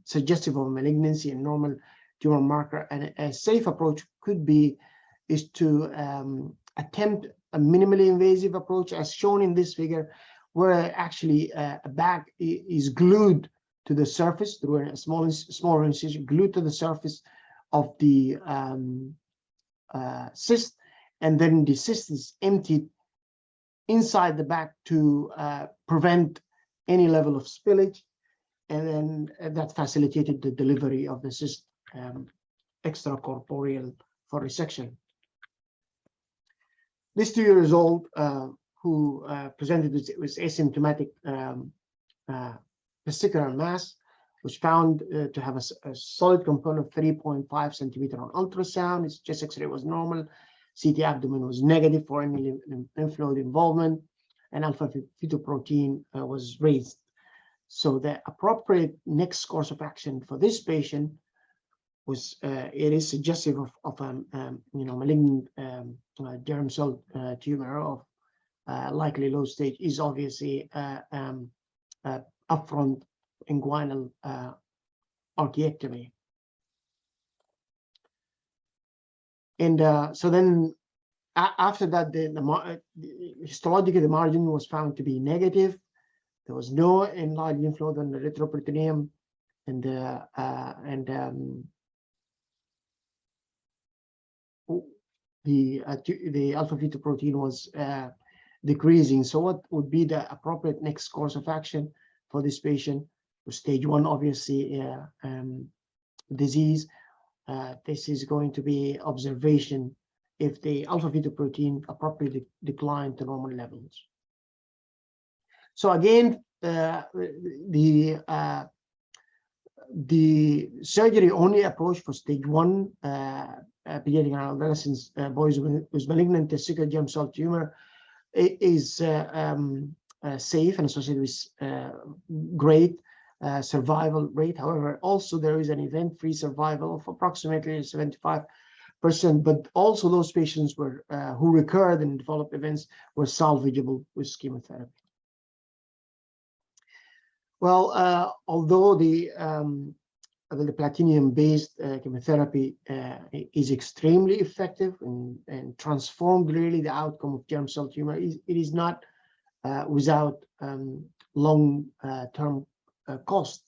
suggestive of malignancy and normal tumor marker, and a safe approach is to attempt a minimally invasive approach, as shown in this figure, where actually a bag is glued to the surface through a smaller incision, glued to the surface of the cyst, and then the cyst is emptied inside the bag to prevent any level of spillage, and then that facilitated the delivery of the cyst extracorporeal for resection. This 2 years old who presented with asymptomatic testicular mass, was found to have a solid component of 3.5 centimeter on ultrasound. Its chest X-ray was normal. CT abdomen was negative for any lymph node involvement, and alpha-fetoprotein was raised. So the appropriate next course of action for this patient was it is suggestive of malignant germ cell tumor of likely low stage, is obviously upfront inguinal archiectomy. And so then after that, histologically the margin was found to be negative. There was no enlarged lymph node on the retroperitoneum, and the alpha-fetoprotein was decreasing. So what would be the appropriate next course of action for this patient? With stage 1, obviously, disease. This is going to be observation if the alpha-fetoprotein appropriately declined to normal levels. So again, the the surgery only approach for stage 1 pediatric and adolescents boys with malignant testicular germ cell tumor is safe and associated with great survival rate. However, also there is an event-free survival of approximately 75%, but also those patients were who recurred and developed events were salvageable with chemotherapy. Well, although the platinum-based chemotherapy is extremely effective and transformed really the outcome of germ cell tumor, it is not without long-term cost,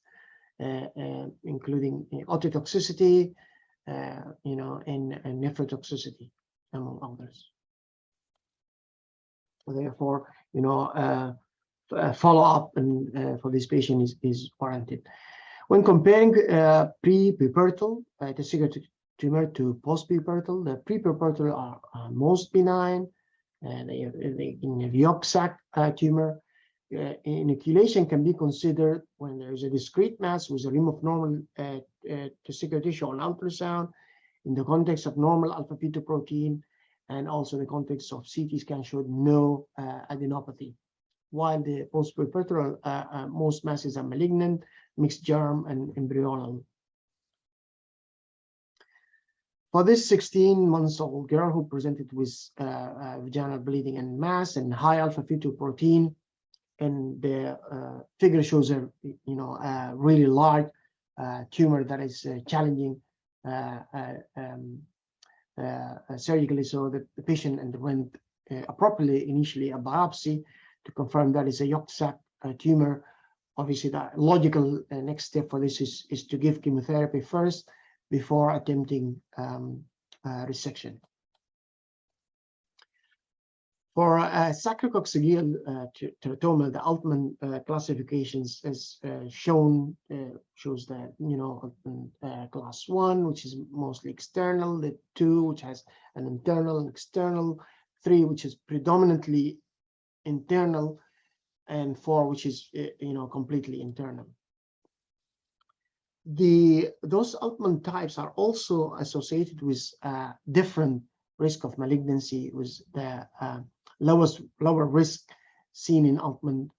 including ototoxicity, and nephrotoxicity, among others. Therefore, follow-up and for this patient is warranted. When comparing pre-pubertal testicular tumor to post-pubertal, the pre-pubertal are most benign, and they can have yolk sac tumor. Inoculation can be considered when there is a discrete mass with a rim of normal testicular tissue on ultrasound, in the context of normal alpha-fetoprotein, and also in the context of CT scan showed no adenopathy. While the post-pubertal most masses are malignant, mixed germ, and embryonal. For this 16-month-old girl who presented with vaginal bleeding and mass and high alpha-fetoprotein, and the figure shows a really large tumor that is challenging surgically, so that the patient underwent appropriately initially a biopsy to confirm that is a yolk sac tumor. Obviously, the logical next step for this is to give chemotherapy first before attempting resection. For sacrococcygeal teratoma, the Altman classifications as shown shows that class 1, which is mostly external, the 2, which has an internal and external, 3, which is predominantly internal, and 4, which is completely internal. Those Altman types are also associated with different risk of malignancy, with the lower risk seen in Altman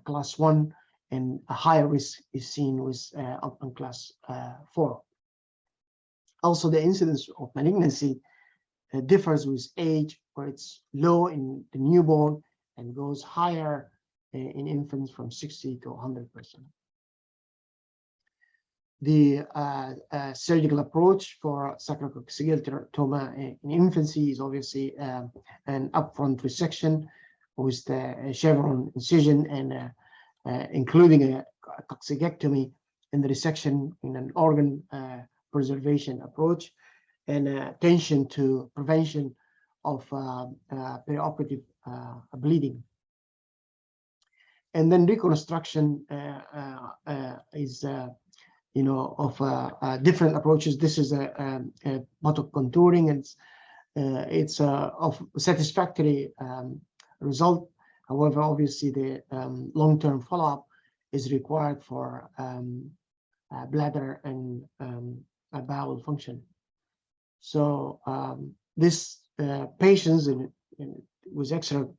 class 1, and a higher risk is seen with Altman class 4. Also, the incidence of malignancy differs with age, where it's low in the newborn and goes higher in infants from 60 to 100%. The surgical approach for sacrococcygeal teratoma in infancy is obviously an upfront resection with the chevron incision and including a coccygectomy in the resection in an organ preservation approach, and attention to prevention of perioperative bleeding. And then reconstruction is of different approaches. This is a buttock contouring, and it's of satisfactory result. However, obviously the long-term follow-up is required for bladder and bowel function. So this patients with external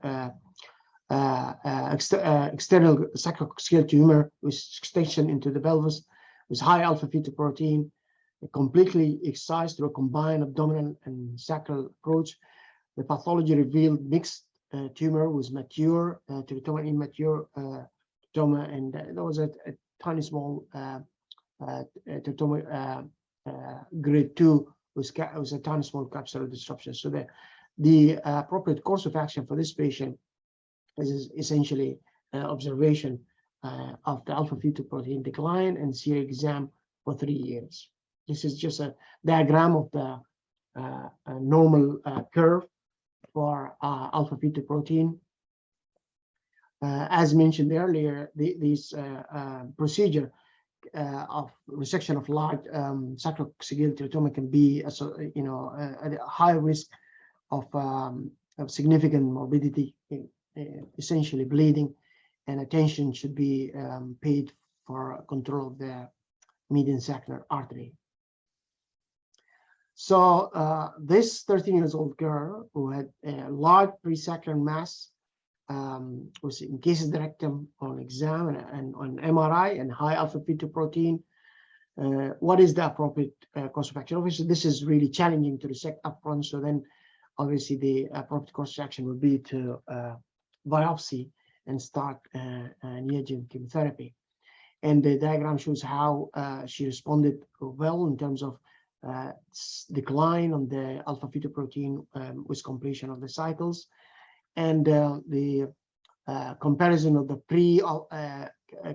sacrococcygeal tumor with extension into the pelvis, with high alpha-fetoprotein, completely excised through a combined abdominal and sacral approach. The pathology revealed mixed tumor with mature teratoma, immature teratoma, and there was a tiny small teratoma grade 2 with a tiny small capsular disruption. So the appropriate course of action for this patient is essentially observation of the alpha-fetoprotein decline and serial exam for 3 years. This is just a diagram of the normal curve for alpha-fetoprotein. As mentioned earlier, this procedure of resection of large sacrococcygeal teratoma can be at a high risk of significant morbidity, essentially bleeding, and attention should be paid for control of the median sacral artery. So this 13-year-old girl who had a large presacral mass was in cases the rectum on exam and on MRI and high alpha-fetoprotein. What is the appropriate course of action? Obviously, this is really challenging to resect upfront. So then, obviously, the appropriate course of action would be to biopsy and start neoadjuvant chemotherapy. And the diagram shows how she responded well in terms of decline on the alpha-fetoprotein with completion of the cycles, and the comparison of the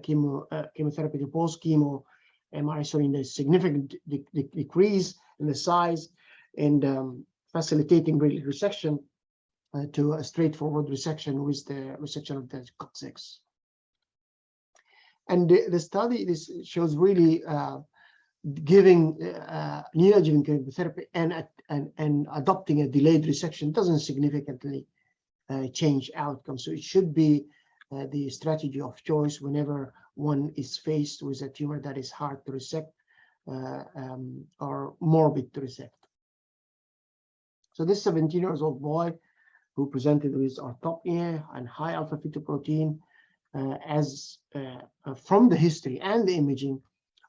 chemotherapy to post-chemo MRI showing a significant decrease in the size and facilitating really resection to a straightforward resection with the resection of the coccyx. And the study, this shows really giving neoadjuvant chemotherapy and adopting a delayed resection doesn't significantly change outcomes. So it should be the strategy of choice whenever one is faced with a tumor that is hard to resect or morbid to resect. So this 17-year-old boy who presented with orthopnea and high alpha-fetoprotein, as from the history and the imaging,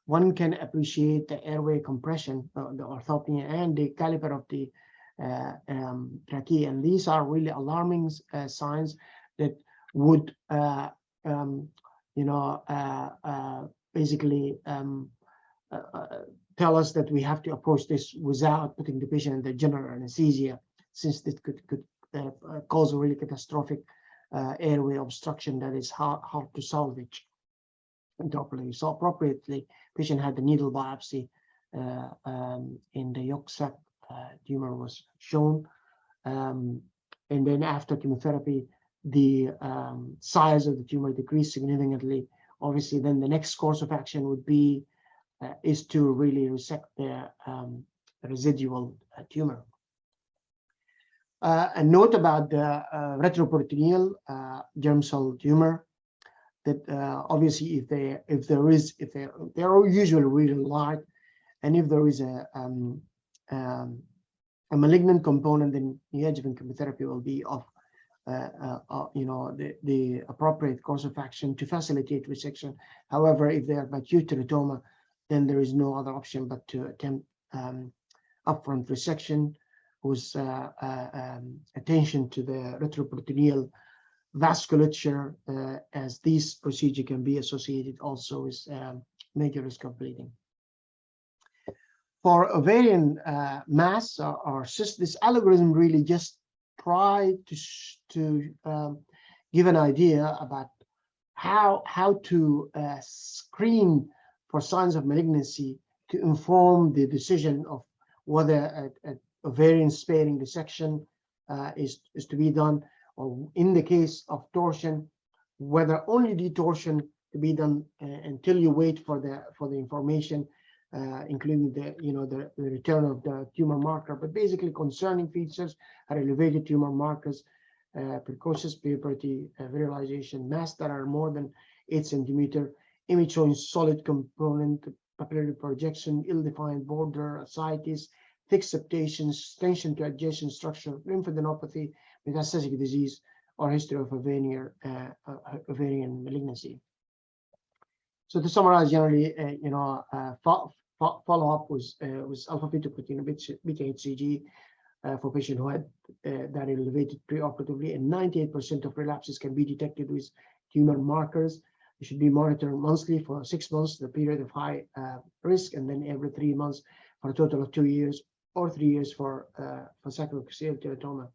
one can appreciate the airway compression, the orthopnea, and the caliper of the trachea. And these are really alarming signs that would, basically tell us that we have to approach this without putting the patient under general anesthesia, since this could cause a really catastrophic airway obstruction that is hard to salvage properly. So appropriately, patient had the needle biopsy in the yolk sac tumor was shown, and then after chemotherapy, the size of the tumor decreased significantly. Obviously, then the next course of action would be is to really resect the residual tumor. A note about the retroperitoneal germ cell tumor, that obviously if they are usually really large, and if there is a malignant component, then neoadjuvant chemotherapy will be of the appropriate course of action to facilitate resection. However, if they are mature teratoma, then there is no other option but to attempt upfront resection with attention to the retroperitoneal vasculature, as this procedure can be associated also with major risk of bleeding. For ovarian mass or cyst, this algorithm really just tried to give an idea about how to screen for signs of malignancy to inform the decision of whether an ovarian sparing resection is to be done, or in the case of torsion, whether only the torsion to be done until you wait for the information, including the return of the tumor marker. But basically, concerning features are elevated tumor markers, precocious puberty, virilization, mass that are more than 8 cm, image showing solid component, papillary projection, ill-defined border, ascites, thick septations, extension to adjacent structure, lymphadenopathy, metastatic disease, or history of ovarian malignancy. So to summarize, generally, follow-up was alpha-fetoprotein beta HCG for patients who had that elevated preoperatively, and 98% of relapses can be detected with tumor markers. It should be monitored monthly for 6 months, the period of high risk, and then every 3 months for a total of 2 years, or 3 years for sacrococcygeal teratoma.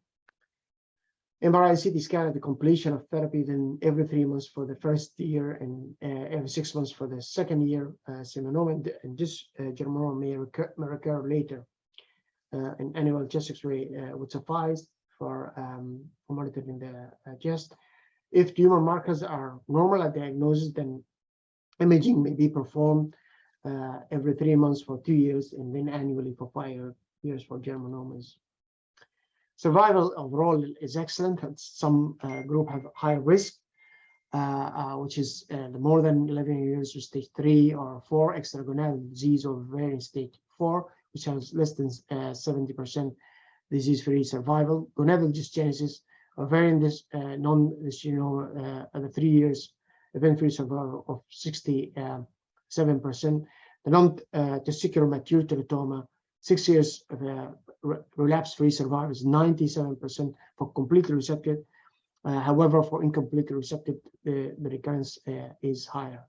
MRI CT scan at the completion of therapy, then every 3 months for the first year, and every 6 months for the second year seminoma, and this germinoma may recur later. An annual chest X-ray would suffice for monitoring the chest. If tumor markers are normal at diagnosis, then imaging may be performed every 3 months for 2 years, and then annually for 5 years for germinomas. Survival overall is excellent. Some group have higher risk, which is the more than 11 years to stage 3 or 4, extragonadal disease of ovarian stage 4, which has less than 70% disease-free survival. Gonadal dysgenesis, ovarian non-testicular, the 3 years event-free survival of 67%. The non-testicular mature teratoma, 6 years of relapse-free survival is 97% for completely resected. However, for incompletely resected, the recurrence is higher.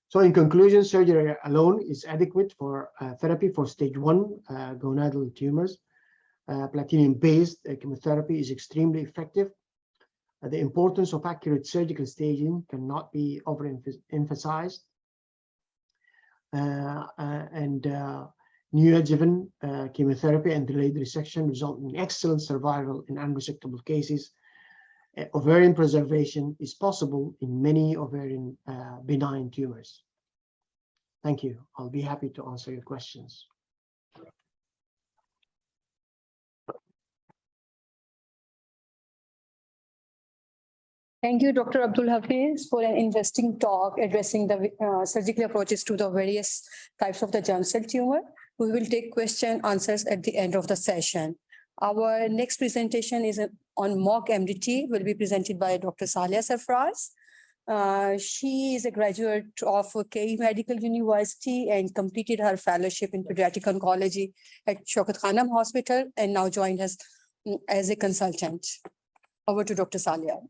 So in conclusion, surgery alone is adequate for therapy for stage 1 gonadal tumors. Platinum-based chemotherapy is extremely effective. The importance of accurate surgical staging cannot be overemphasized. Neoadjuvant chemotherapy and delayed resection result in excellent survival in unresectable cases. Ovarian preservation is possible in many ovarian benign tumors. Thank you. I'll be happy to answer your questions. Thank you, Dr. Abdul Hafiz, for an interesting talk addressing the surgical approaches to the various types of the germ cell tumor. We will take question answers at the end of the session. Our next presentation is on mock MDT, will be presented by Dr. Salia Sarfraz. She is a graduate of KE Medical University and completed her fellowship in pediatric oncology at Shaukat Khanum Hospital and now joined us as a consultant. Over to Dr. Salia.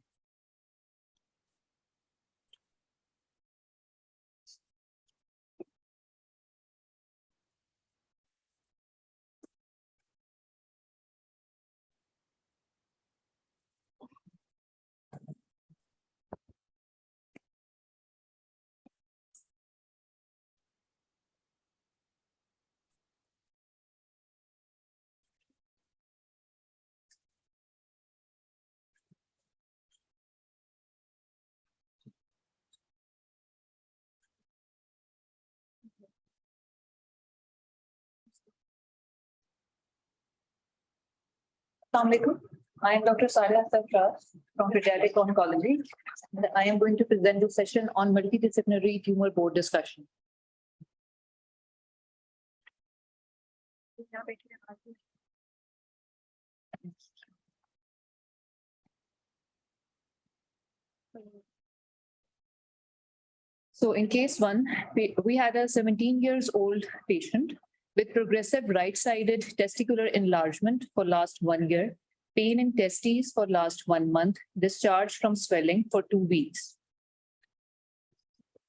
Assalamu alaikum. I am Dr. Salia Sarfraz from Paediatric Oncology, and I am going to present this session on multidisciplinary tumor board discussion. So in case 1, we had a 17-year-old patient with progressive right-sided testicular enlargement for last 1 year, pain in testes for last 1 month, discharge from swelling for 2 weeks.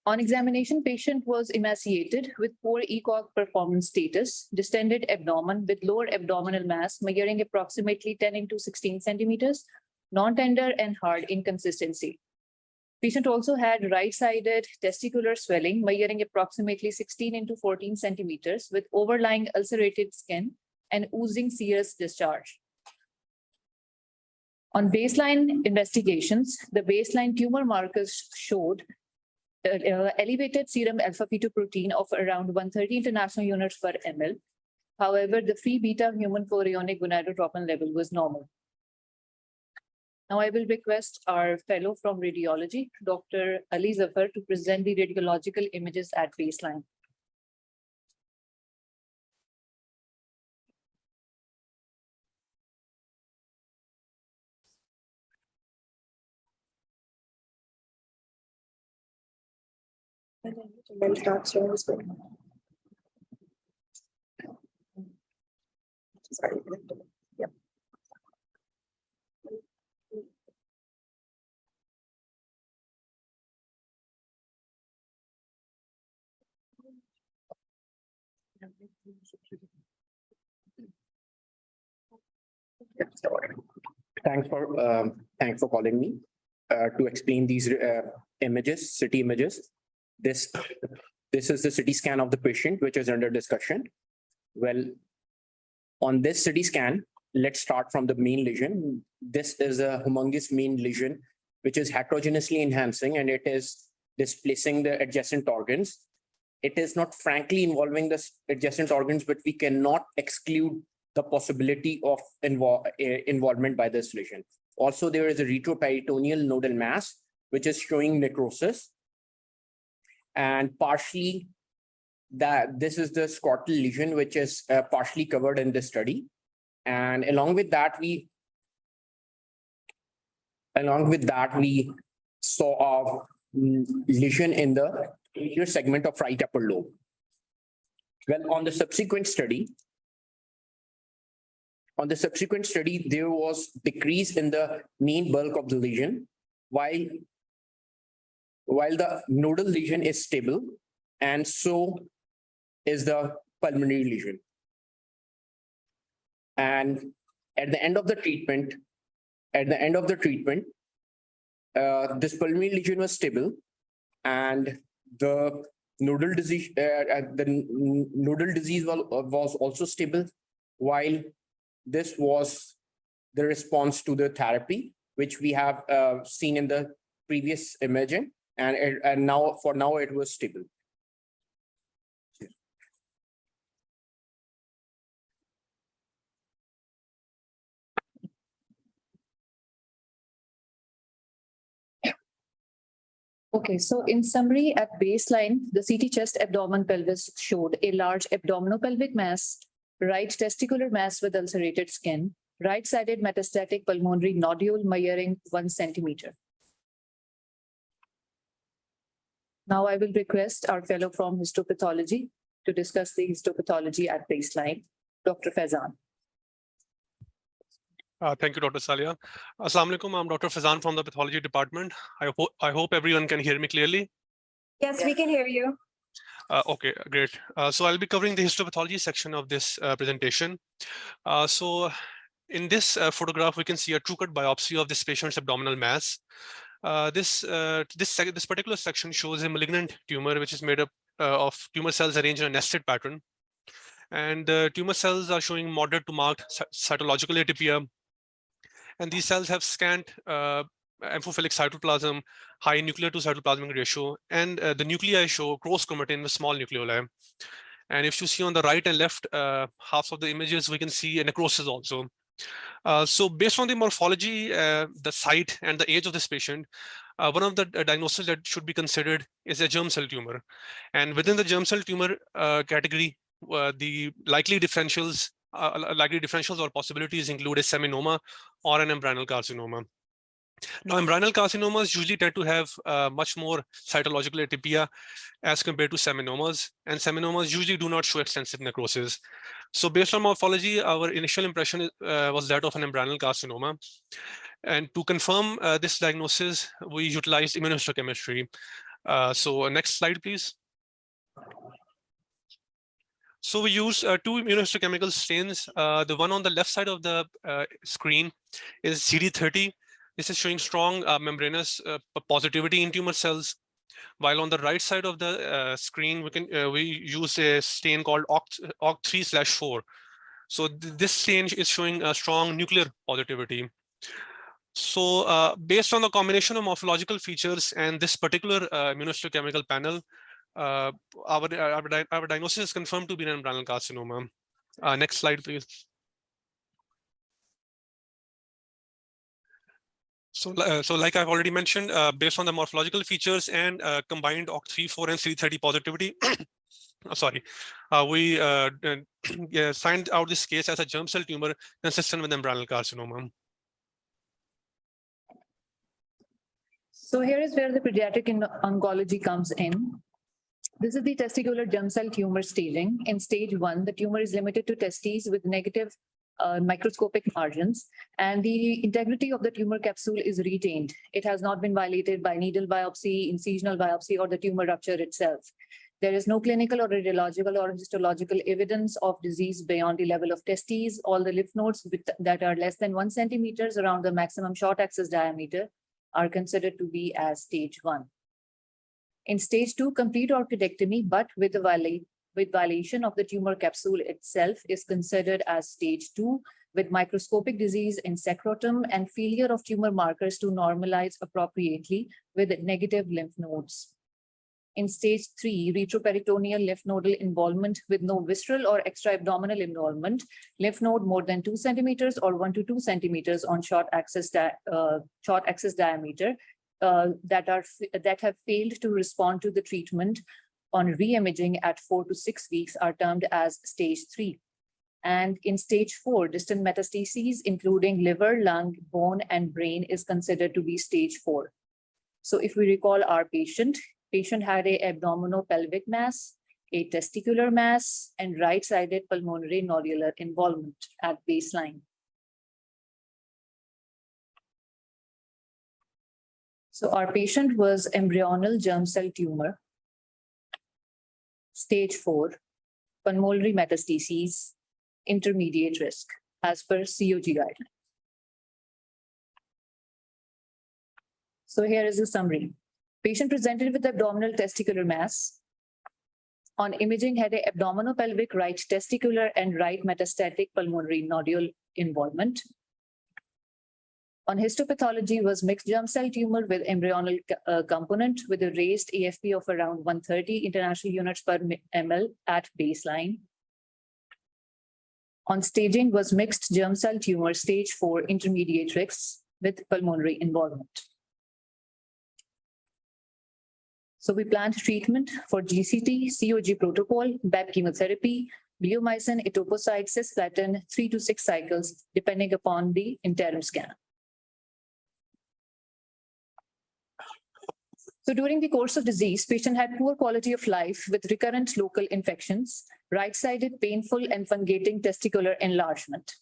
On examination, patient was emaciated with poor ECOG performance status, distended abdomen with lower abdominal mass measuring approximately 10 into 16 centimeters, non-tender and hard inconsistency. Patient also had right-sided testicular swelling measuring approximately 16 into 14 centimeters with overlying ulcerated skin and oozing serous discharge. On baseline investigations, the baseline tumor markers showed elevated serum alpha-fetoprotein of around 130 international units per ml. However, the free beta human chorionic gonadotropin level was normal. Now I will request our fellow from radiology, Dr. Ali Zafar, to present the radiological images at baseline. Sorry. Yep. Thanks for calling me to explain these images, CT images. This is the CT scan of the patient, which is under discussion. Well, on this CT scan, let's start from the main lesion. This is a humongous main lesion, which is heterogeneously enhancing, and it is displacing the adjacent organs. It is not frankly involving the adjacent organs, but we cannot exclude the possibility of involvement by this lesion. Also, there is a retroperitoneal nodal mass, which is showing necrosis. And partially, this is the scrotal lesion, which is partially covered in this study. And along with that, we saw a lesion in the anterior segment of right upper lobe. Well, on the subsequent study, there was decrease in the mean bulk of the lesion, while the nodal lesion is stable, and so is the pulmonary lesion. And at the end of the treatment, this pulmonary lesion was stable, and the nodal disease was also stable, while this was the response to the therapy, which we have seen in the previous imaging, and now it was stable. Okay, so in summary, at baseline, the CT chest abdomen pelvis showed a large abdominopelvic mass, right testicular mass with ulcerated skin, right-sided metastatic pulmonary nodule measuring 1 centimeter. Now I will request our fellow from histopathology to discuss the histopathology at baseline, Dr. Faizan. Thank you, Dr. Salia. Assalamu alaikum. I'm Dr. Faizan from the pathology department. I hope everyone can hear me clearly. Yes, we can hear you. Okay, great. So I'll be covering the histopathology section of this presentation. So in this photograph, we can see a true-cut biopsy of this patient's abdominal mass. This particular section shows a malignant tumor, which is made up of tumor cells arranged in a nested pattern. And the tumor cells are showing moderate to marked cytological atypia. And these cells have scant amphiphilic cytoplasm, high nuclear to cytoplasmic ratio, and the nuclei show gross chromatin with small nucleoli. And if you see on the right and left halves of the images, we can see a necrosis also. So based on the morphology, the site and the age of this patient, one of the diagnoses that should be considered is a germ cell tumor. And within the germ cell tumor category, the likely differentials or possibilities include a seminoma or an embryonal carcinoma. Now, embryonal carcinomas usually tend to have much more cytological atypia as compared to seminomas, and seminomas usually do not show extensive necrosis. So based on morphology, our initial impression was that of an embryonal carcinoma. And to confirm this diagnosis, we utilized immunohistochemistry. So next slide, please. So we use two immunohistochemical stains. The one on the left side of the screen is CD30. This is showing strong membranous positivity in tumor cells. While on the right side of the screen, we use a stain called OCT3/4. So this stain is showing a strong nuclear positivity. So based on the combination of morphological features and this particular immunohistochemical panel, our diagnosis is confirmed to be an embryonal carcinoma. Next slide, please. So like I've already mentioned, based on the morphological features and combined OCT3/4 and CD30 positivity, we signed out this case as a germ cell tumor consistent with embryonal carcinoma. So here is where the pediatric oncology comes in. This is the testicular germ cell tumor staging. In stage 1, the tumor is limited to testes with negative microscopic margins, and the integrity of the tumor capsule is retained. It has not been violated by needle biopsy, incisional biopsy, or the tumor rupture itself. There is no clinical or radiological or histological evidence of disease beyond the level of testes. All the lymph nodes that are less than 1 centimeter around the maximum short axis diameter are considered to be as stage 1. In stage 2, complete orchidectomy, but with violation of the tumor capsule itself, is considered as stage 2, with microscopic disease in scrotum and failure of tumor markers to normalize appropriately with negative lymph nodes. In stage 3, retroperitoneal lymph nodal involvement with no visceral or extra-abdominal involvement, lymph node more than 2 centimeters or 1 to 2 centimeters on short axis diameter that have failed to respond to the treatment on re-imaging at 4 to 6 weeks are termed as stage 3. And in stage 4, distant metastases, including liver, lung, bone, and brain, is considered to be stage 4. So if we recall our patient had a abdominopelvic mass, a testicular mass, and right-sided pulmonary nodular involvement at baseline. So our patient was embryonal germ cell tumor, stage 4, pulmonary metastases, intermediate risk, as per COG guidelines. So here is the summary. Patient presented with abdominal testicular mass. On imaging, had a abdominopelvic right testicular and right metastatic pulmonary nodule involvement. On histopathology, was mixed germ cell tumor with embryonal component with a raised AFP of around 130 international units per ml at baseline. On staging, was mixed germ cell tumor stage 4 intermediate risks with pulmonary involvement. So we planned treatment for GCT, COG protocol, BAP chemotherapy, bleomycin, etoposide, cisplatin, 3 to 6 cycles, depending upon the interim scan. So during the course of disease, patient had poor quality of life with recurrent local infections, right-sided painful and fungating testicular enlargement.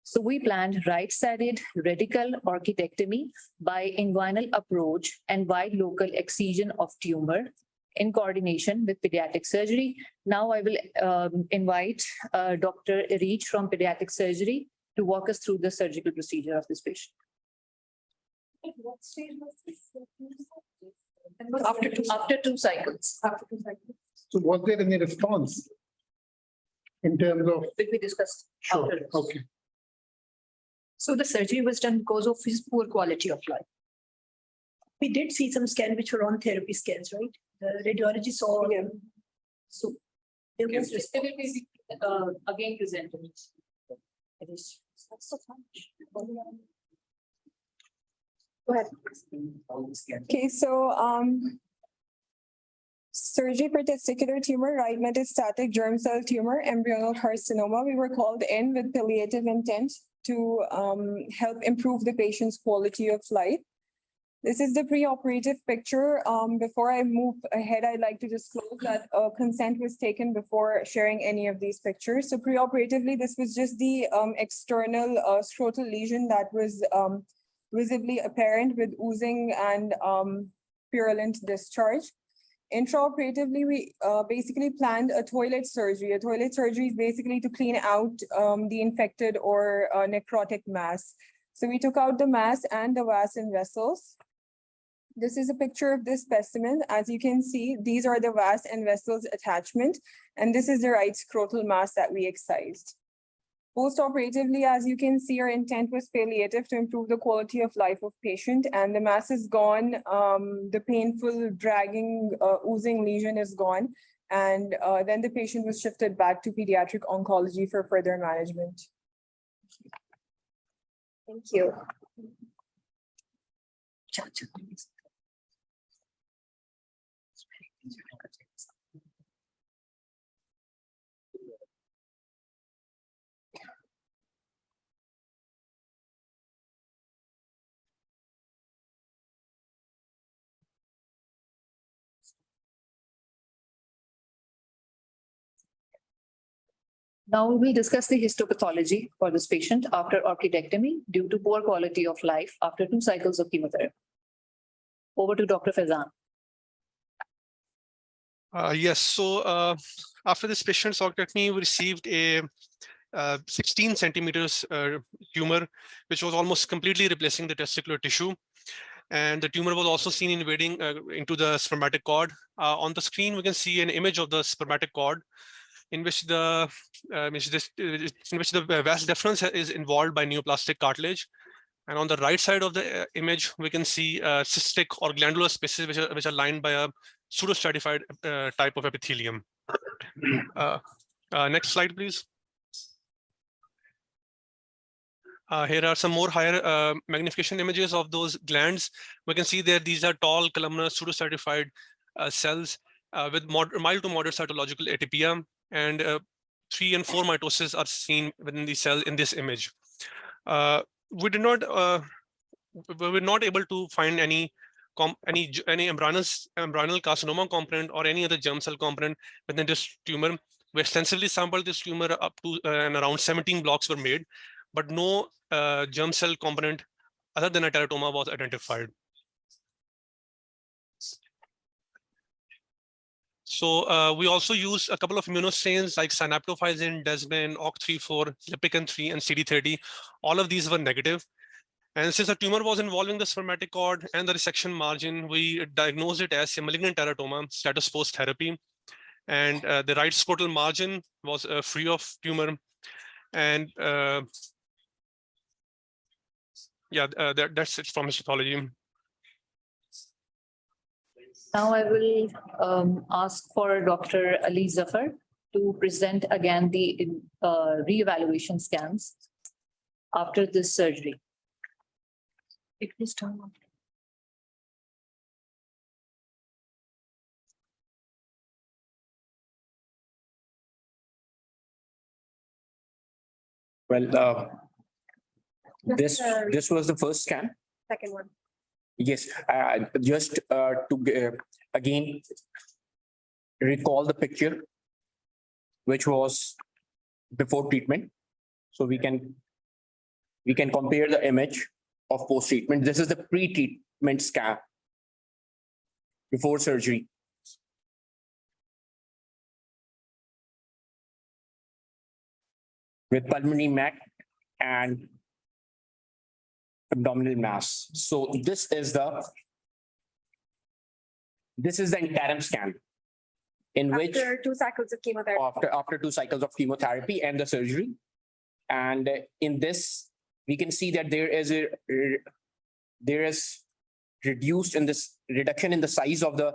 So we planned right-sided radical orchidectomy by inguinal approach and wide local excision of tumor in coordination with pediatric surgery. Now I will invite Dr. Reach from pediatric surgery to walk us through the surgical procedure of this patient. What stage was this? After two cycles. After 2 cycles. So was there any response in terms of? Will be discussed. Sure, after this. okay. So the surgery was done because of his poor quality of life. We did see some scans which were on therapy scans, right? The radiology saw. Yeah. So there was It will be again presented. It is. Go ahead. Okay, so surgery for testicular tumor, right metastatic germ cell tumor, embryonal carcinoma. We were called in with palliative intent to help improve the patient's quality of life. This is the preoperative picture. Before I move ahead, I'd like to disclose that consent was taken before sharing any of these pictures. So preoperatively, this was just the external scrotal lesion that was visibly apparent with oozing and purulent discharge. Intraoperatively, we basically planned a toilet surgery. A toilet surgery is basically to clean out the infected or necrotic mass. So we took out the mass and the vas and vessels. This is a picture of this specimen. As you can see, these are the vas and vessels attachment, and this is the right scrotal mass that we excised. Post-operatively, as you can see, our intent was palliative to improve the quality of life of patient, and the mass is gone. The painful, dragging, oozing lesion is gone. And then the patient was shifted back to pediatric oncology for further management. Thank you. Now we will discuss the histopathology for this patient after orchidectomy due to poor quality of life after 2 cycles of chemotherapy. Over to Dr. Faizan. Yes, so after this patient's orchidectomy, we received a 16 centimeters tumor, which was almost completely replacing the testicular tissue. And the tumor was also seen invading into the spermatic cord. On the screen, we can see an image of the spermatic cord in which the vas deferens is involved by neoplastic cartilage. And on the right side of the image, we can see cystic or glandular spaces which are lined by a pseudostratified type of epithelium. Next slide, please. Here are some more higher magnification images of those glands. We can see that these are tall, columnar, pseudostratified cells with mild to moderate cytological atypia, and 3 and 4 mitosis are seen within the cell in this image. We were not able to find any embryonal carcinoma component or any other germ cell component within this tumor. We extensively sampled this tumor up to and around 17 blocks were made, but no germ cell component other than a teratoma was identified. So we also used a couple of immunostains like synaptophysin, desmin, OCT34, Lipican-3, and CD30. All of these were negative. And since the tumor was involving the spermatic cord and the resection margin, we diagnosed it as a malignant teratoma, status post therapy. And the right scrotal margin was free of tumor. And yeah, that's it from histology. Now I will ask for Dr. Ali Zafar to present again the re-evaluation scans after this surgery. Please turn on. Well, this was the first scan. Second one. Yes, just to again recall the picture, which was before treatment. So we can compare the image of post-treatment. This is the pre-treatment scan before surgery. With pulmonary MAC and abdominal mass. So this is the interim scan in which After 2 cycles of chemotherapy. after 2 cycles of chemotherapy and the surgery. And in this, we can see that there is reduction in the size of the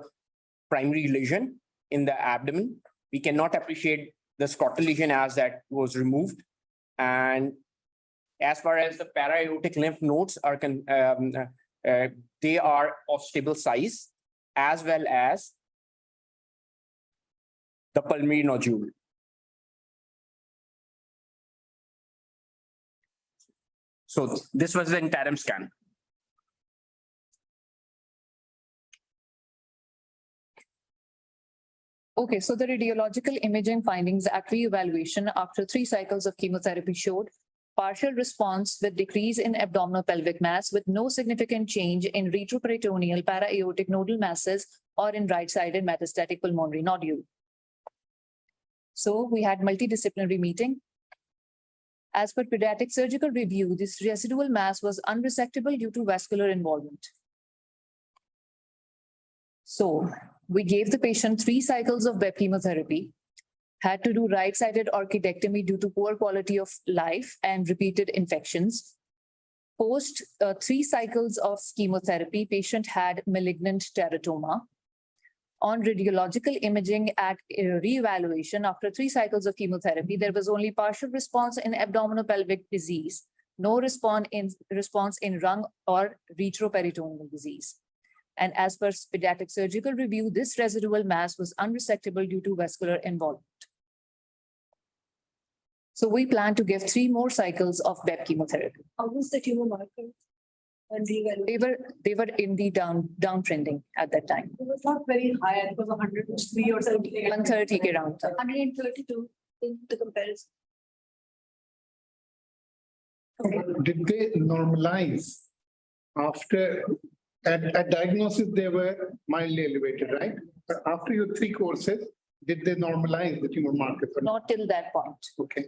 primary lesion in the abdomen. We cannot appreciate the scrotal lesion as that was removed. And as far as the para-aortic lymph nodes are they are of stable size, as well as the pulmonary nodule. So this was the interim scan. Okay, so the radiological imaging findings at re-evaluation after 3 cycles of chemotherapy showed partial response with decrease in abdominal pelvic mass with no significant change in retroperitoneal para-aortic nodal masses or in right-sided metastatic pulmonary nodule. So we had multidisciplinary meeting. As per pediatric surgical review, this residual mass was unresectable due to vascular involvement. So we gave the patient 3 cycles of Web chemotherapy, had to do right-sided orchidectomy due to poor quality of life and repeated infections. Post 3 cycles of chemotherapy, patient had malignant teratoma. On radiological imaging at re-evaluation after 3 cycles of chemotherapy, there was only partial response in abdominal pelvic disease, no response in lung or retroperitoneal disease. And as per pediatric surgical review, this residual mass was unresectable due to vascular involvement. So we plan to give 3 more cycles of BEP chemotherapy. How was the tumor marker? And They were in the downtrending at that time. it was not very high. It was 103 or something. 130 ke around. 132 in the comparison. Did they normalize after, at diagnosis, they were mildly elevated, right? But after your 3 courses, did they normalize the tumor markers? Not till that point. Okay.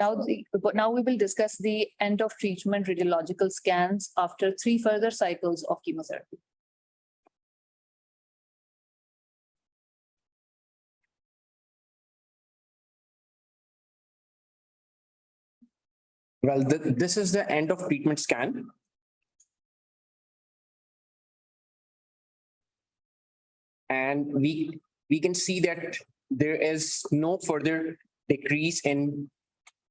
Now we will discuss the end of treatment radiological scans after 3 further cycles of chemotherapy. Well, this is the end of treatment scan. And we can see that there is no further decrease in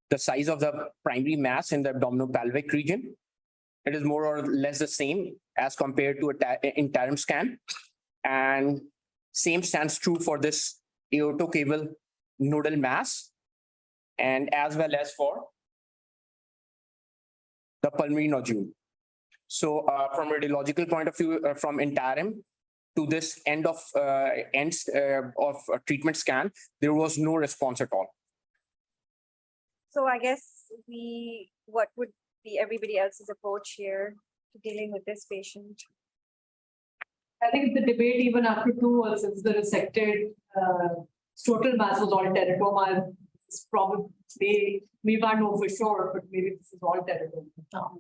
the size of the primary mass in the abdominopelvic region. It is more or less the same as compared to an interim scan. And same stands true for this aortocaval nodal mass, and as well as for the pulmonary nodule. So from a radiological point of view, from interim to this end of treatment scan, there was no response at all. So I guess what would be everybody else's approach here to dealing with this patient? I think the debate even after 2 was since the resected total mass was all teratoma. It's probably, we can't know for sure, but maybe this is all teratoma.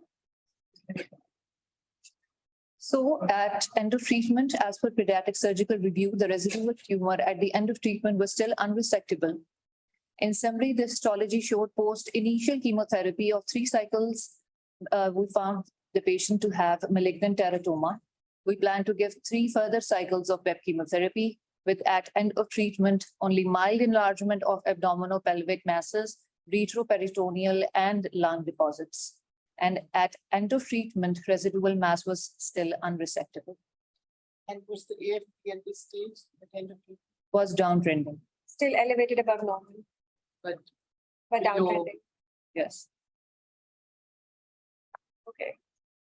So at end of treatment, as per pediatric surgical review, the residual tumor at the end of treatment was still unresectable. In summary, the histology showed post initial chemotherapy of 3 cycles, we found the patient to have malignant teratoma. We plan to give 3 further cycles of PEP chemotherapy, with at end of treatment only mild enlargement of abdominopelvic masses, retroperitoneal and lung deposits. And at end of treatment, residual mass was still unresectable. And was the AFP at this stage, at the end of treatment? Was downtrending. Still elevated above normal, But but below- downtrending. Yes. Okay.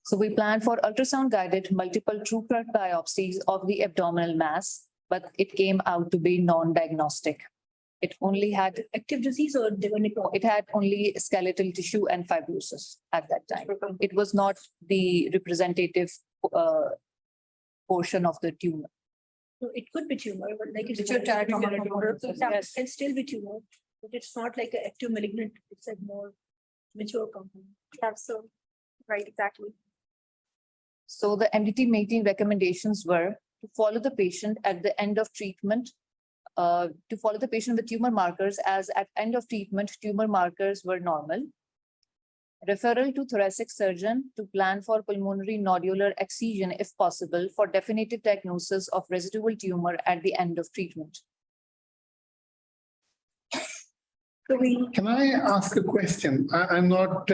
So we plan for ultrasound guided multiple true cut biopsies of the abdominal mass, but it came out to be non-diagnostic. It only had, Active disease or they were necrotic? it had only skeletal tissue and fibrosis at that time. It was not the representative portion of the tumor. So it could be tumor, but like it's. Which are teratoma. So it Yes. can still be tumor, but it's not like an active malignant, it's a more mature compound. So, right, exactly. So the MDT meeting recommendations were to follow the patient at the end of treatment, to follow the patient with tumor markers, as at end of treatment, tumor markers were normal. Referral to thoracic surgeon to plan for pulmonary nodular excision if possible for definitive diagnosis of residual tumor at the end of treatment. Can I ask a question? I'm not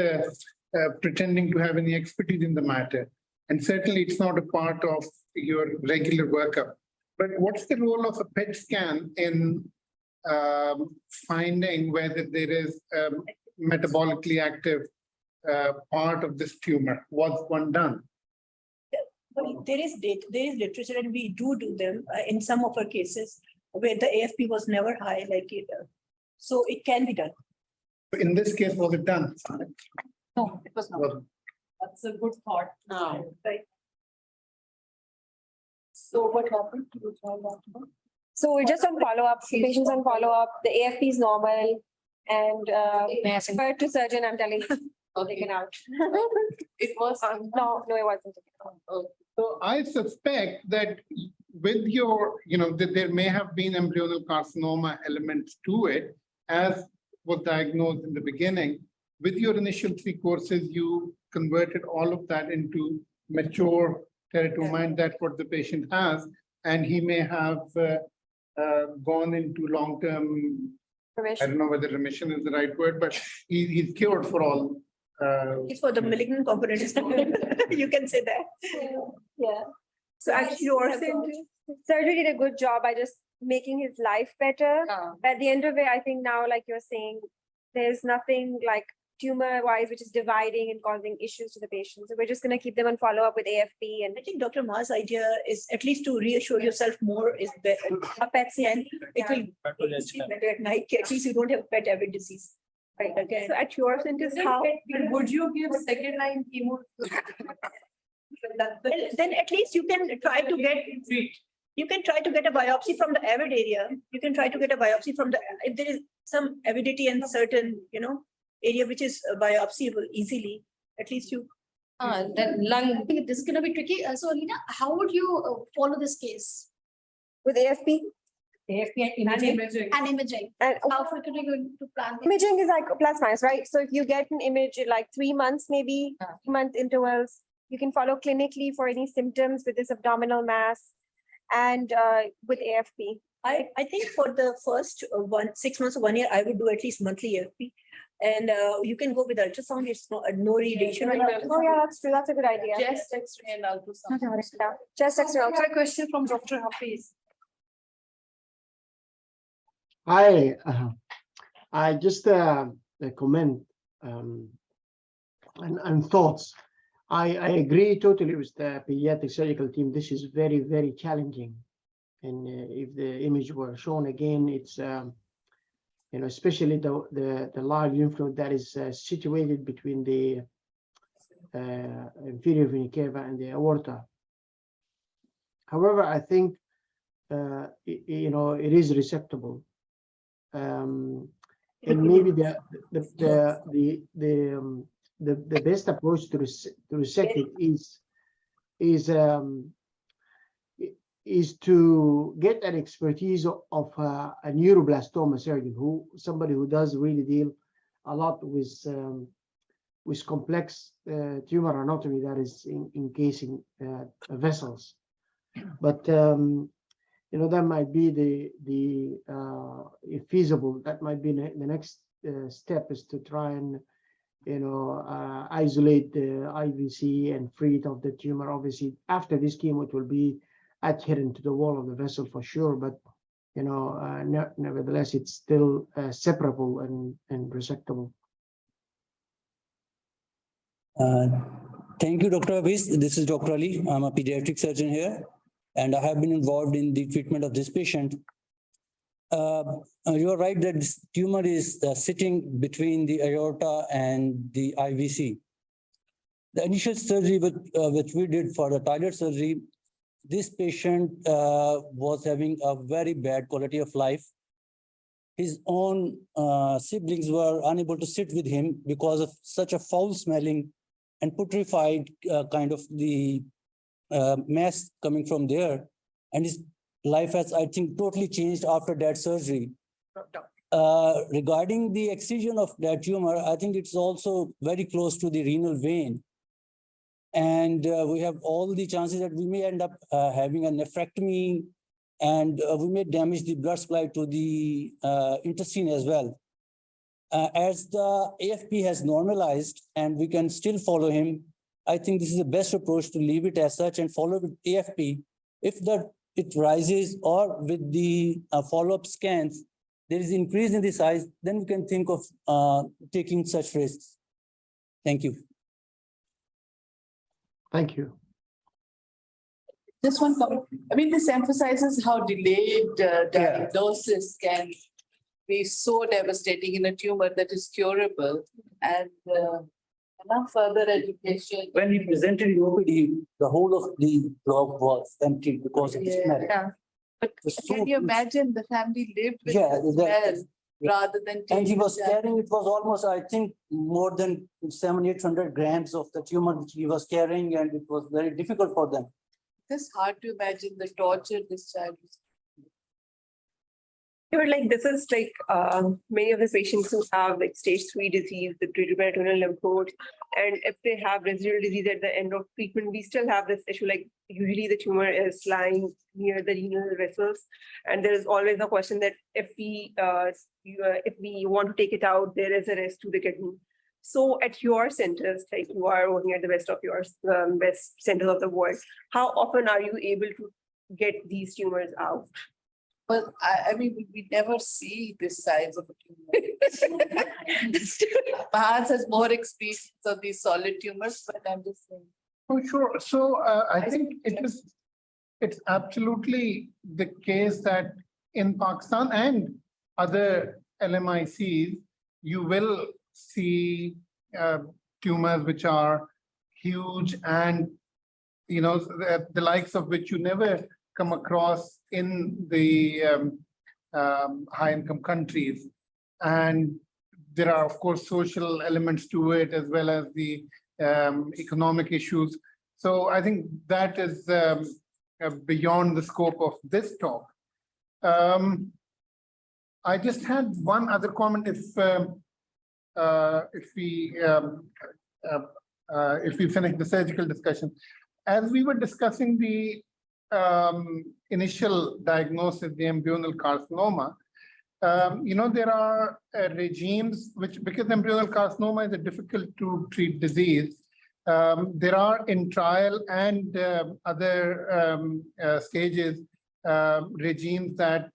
pretending to have any expertise in the matter. And certainly it's not a part of your regular workup. But what's the role of a PET scan in finding whether there is metabolically active part of this tumor? Was one done? But there is data, there is literature, and we do them in some of our cases where the AFP was never high, like it. So it can be done. In this case, was it done? No, it was not. Was- That's a good thought. No. Right. So what happened? So we're just on follow-up, patients on follow-up, the AFP is normal, and refer to surgeon, I'm telling you, taken out. It was. No, it wasn't. So I suspect that with your, that there may have been embryonal carcinoma elements to it, as was diagnosed in the beginning. With your initial 3 courses, you converted all of that into mature teratoma, and that's what the patient has. And he may have gone into long-term, I don't know whether remission is the right word, but he's cured for all. It's for the malignant component. You can say that. Yeah. So actually, surgery did a good job by just making his life better. At the end of it, I think now, like you're saying, there's nothing like tumor-wise which is dividing and causing issues to the patient. So we're just going to keep them on follow-up with AFP and I think Dr. Ma's idea is at least to reassure yourself more is better. a PET scan. It will sleep better at night. At least you don't have pet avid disease. Right. Okay. So at your centers, how? Would you give second line chemo? Well, then at least you can try to get, you can try to get a biopsy from the avid area. You can try to get a biopsy from the, if there is some avidity in certain, area which is biopsyable easily, at least you. Then lung, I think this is gonna be tricky. So Alina, how would you follow this case? With AFP? AFP and imaging. And imaging. And How frequently going to plan? the- imaging is like plus minus, right? So if you get an image in like 3 months, maybe 3-month intervals, you can follow clinically for any symptoms with this abdominal mass and with AFP. I think for the first 6 months or 1 year, I would do at least monthly AFP. And you can go with ultrasound. It's no radiation. Oh, yeah, that's true. That's a good idea. Chest X-ray and ultrasound. Yeah. Just extra. A question from Dr. Hafiz. I just comment and thoughts. I agree totally with the pediatric surgical team. This is very, very challenging. And if the image were shown again, it's especially the large lymph node that is situated between the inferior vena cava and the aorta. However, I think it is resectable. And maybe the best approach to resect it is to get an expertise of a neuroblastoma surgeon, somebody who does really deal a lot with complex tumor anatomy that is encasing vessels. But that might be if feasible, that might be the next step, is to try and isolate the IVC and free it of the tumor. Obviously, after this chemo, it will be adherent to the wall of the vessel for sure, but nevertheless, it's still separable and resectable. Thank you, Dr. Hafiz. This is Dr. Ali. I'm a pediatric surgeon here, and I have been involved in the treatment of this patient. You are right that this tumor is sitting between the aorta and the IVC. The initial surgery which we did for the toilet surgery, this patient was having a very bad quality of life. His own siblings were unable to sit with him because of such a foul smelling and putrefied kind of the mass coming from there. And his life has, I think, totally changed after that surgery. Regarding the excision of that tumor, I think it's also very close to the renal vein. And we have all the chances that we may end up having a nephrectomy, and we may damage the blood supply to the intestine as well. As the AFP has normalized and we can still follow him, I think this is the best approach, to leave it as such and follow with AFP. If it rises or with the follow-up scans, there is increase in the size, then we can think of taking such risks. Thank you. Thank you. Just one comment. I mean, this emphasizes how delayed diagnosis can be so devastating in a tumor that is curable, and enough further education. When he presented in OPD, the whole of the block was empty because of the smell. Yeah. But can you imagine the family lived with the smell rather than and he was carrying, it was almost, I think, more than 700-800 grams of the tumor which he was carrying, and it was very difficult for them. It's hard to imagine the torture this child was. This is like many of the patients who have like stage 3 disease, the peritoneal lymph node, and if they have residual disease at the end of treatment, we still have this issue. Like usually the tumor is lying near the renal vessels, and there is always a question that if we want to take it out, there is a risk to the kidney. So at your centers, like you are working at the best of your best centers of the world, how often are you able to get these tumors out? Well, I mean, we never see this size of a tumor. Perhaps has more experience of these solid tumors, but I'm just saying. Oh, sure. So I think it's absolutely the case that in Pakistan and other LMICs, you will see tumors which are huge, and the likes of which you never come across in the high-income countries. And there are, of course, social elements to it, as well as the economic issues. So I think that is beyond the scope of this talk. I just had one other comment. If we finish the surgical discussion, as we were discussing the initial diagnosis, the embryonal carcinoma, there are regimes which, because embryonal carcinoma is a difficult to treat disease, there are in trial and other stages regimes that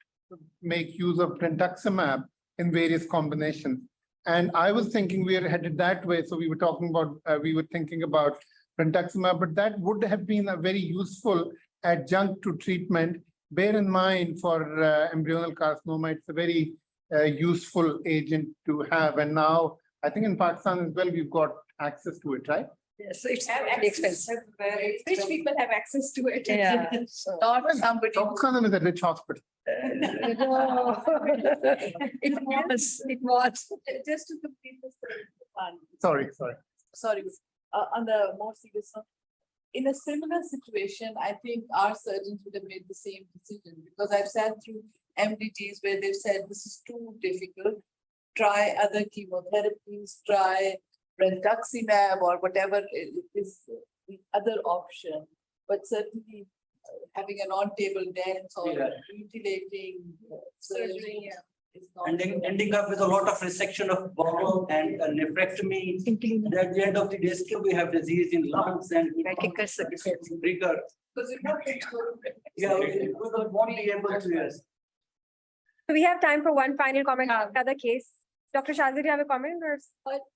make use of brentuximab in various combinations. And I was thinking we are headed that way. So we were talking about, we were thinking about brentuximab, but that would have been a very useful adjunct to treatment. Bear in mind for embryonal carcinoma, it's a very useful agent to have. And now I think in Pakistan as well, we've got access to it, right? Yes, so it's very expensive. Rich people have access to it. Yeah. Not somebody. Khanum is a rich hospital. No. It was. Just to complete this. Sorry. Sorry, on the more serious note. In a similar situation, I think our surgeons would have made the same decision, because I've sat through MDTs where they've said this is too difficult. Try other chemotherapies, try brentuximab or whatever is the other option. But certainly having an on-table death or mutilating surgery is not. And then ending up with a lot of resection of bowel and a nephrectomy. And at the end of the day, still we have disease in lungs and trigger. Because you have to. Yeah, we won't be able to, yes. So we have time for one final comment on the other case. Dr. Shazia, do you have a comment or?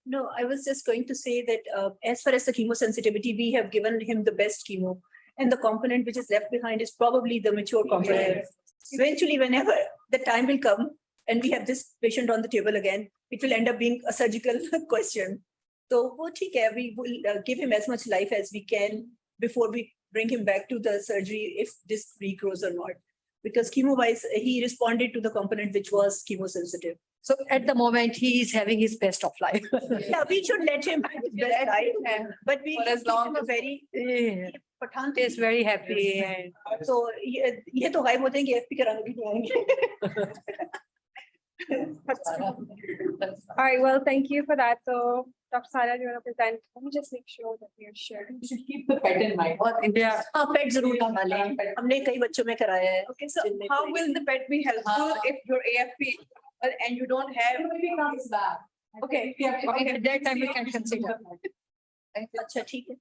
No, I was just going to say that as far as the chemosensitivity, we have given him the best chemo. And the component which is left behind is probably the mature component. Yes. Eventually, whenever the time will come and we have this patient on the table again, it will end up being a surgical question. So we will give him as much life as we can before we bring him back to the surgery if this regrows or not. Because chemo-wise, he responded to the component which was chemosensitive. So at the moment, he is having his best of life. Yeah, we should let him have his best life, but we For as long as a very He is very happy. And so ये तो गायब होते हैं कि FP कराने भी नहीं आएंगे. All right, well, thank you for that. So Dr. Sara, do you want to present? Let me just make sure that we are sharing. We should keep the pet in mind. yeah. हाँ, पेट जरूर लगा लें. हमने कई बच्चों में कराया है. Okay, so how will the pet be helpful if your AFP and you don't have? Everybody comes back. Okay. Okay, at that time we can consider. अच्छा ठीक है.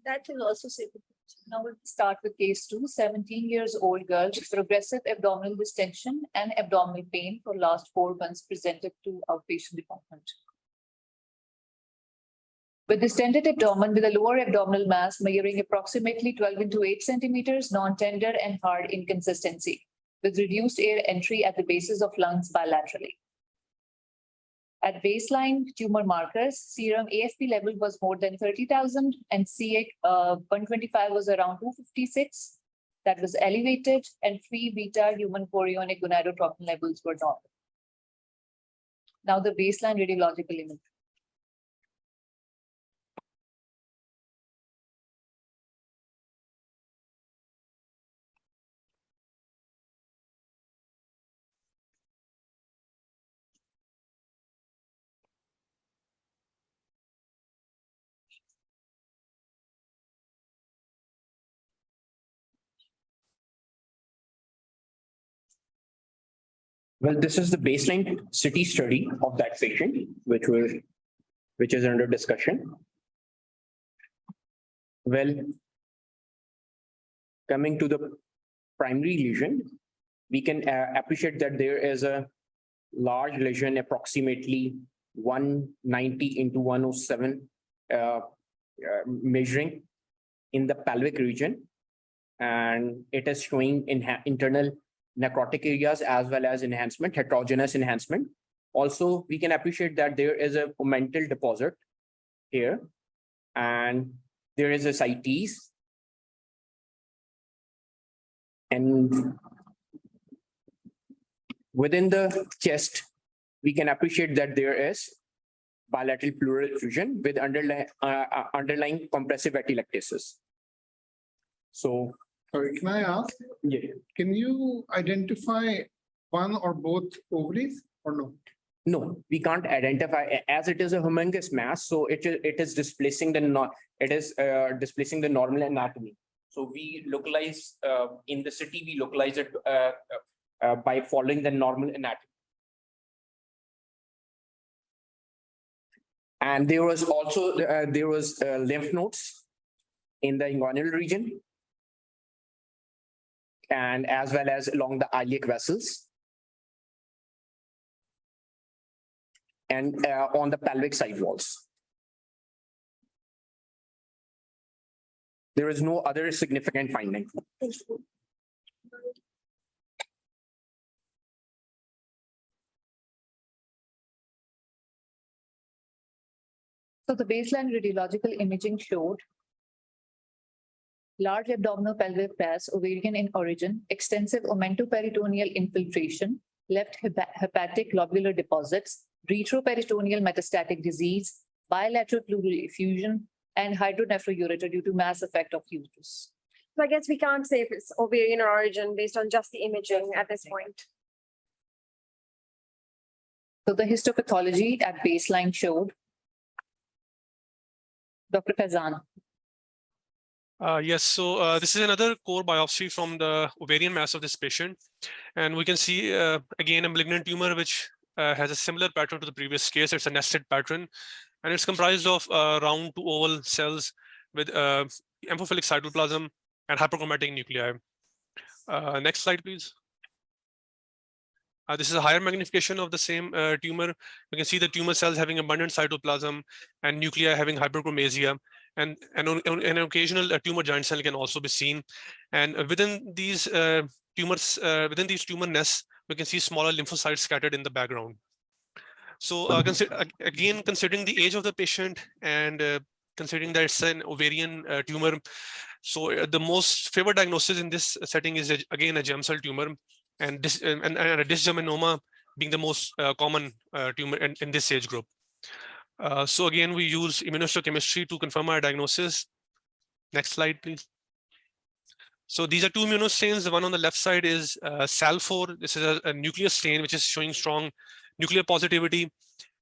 That is also safe. Now we'll start with case 2, 17-year-old girl with progressive abdominal distension and abdominal pain for last 4 months presented to outpatient department. With distended abdomen with a lower abdominal mass measuring approximately 12 into 8 centimeters, non-tender and hard inconsistency, with reduced air entry at the bases of lungs bilaterally. At baseline tumor markers, serum AFP level was more than 30,000 and CA125 was around 256. That was elevated, and free beta human chorionic gonadotropin levels were normal. Now the baseline radiological image. Well, this is the baseline CT study of that patient, which is under discussion. Well, coming to the primary lesion, we can appreciate that there is a large lesion, approximately 190 into 107, measuring in the pelvic region, and it is showing internal necrotic areas as well as enhancement, heterogeneous enhancement. Also, we can appreciate that there is a omental deposit here, and there is a ascites. And within the chest, we can appreciate that there is bilateral pleural effusion with underlying compressive atelectasis. So, Sorry, can I ask? yeah. Can you identify one or both ovaries or no? No, we can't identify as it is a humongous mass. So it is displacing displacing the normal anatomy. So we localize in the city, we localize it by following the normal anatomy. And there was also lymph nodes in the inguinal region, and as well as along the iliac vessels, and on the pelvic side walls. There is no other significant finding. So the baseline radiological imaging showed large abdominal pelvic mass, ovarian in origin, extensive omentoperitoneal infiltration, left hepatic lobular deposits, retroperitoneal metastatic disease, bilateral pleural effusion, and hydronephroureter due to mass effect of uterus. So I guess we can't say if it's ovarian or origin based on just the imaging at this point. So the histopathology at baseline showed Dr. Fazan. Yes, so this is another core biopsy from the ovarian mass of this patient. And we can see, again, a malignant tumor which has a similar pattern to the previous case. It's a nested pattern, and it's comprised of round to oval cells with amphiphilic cytoplasm and hyperchromatic nuclei. Next slide, please. This is a higher magnification of the same tumor. You can see the tumor cells having abundant cytoplasm and nuclei having hyperchromasia, and an occasional tumor giant cell can also be seen. And within these tumors, within these tumor nests, we can see smaller lymphocytes scattered in the background. So again, considering the age of the patient and considering that it's an ovarian tumor, so the most favored diagnosis in this setting is again a germ cell tumor, and a dysgerminoma being the most common tumor in this age group. So again, we use immunohistochemistry to confirm our diagnosis. Next slide, please. So these are two immunostains. The one on the left side is SAL4. This is a nuclear stain which is showing strong nuclear positivity.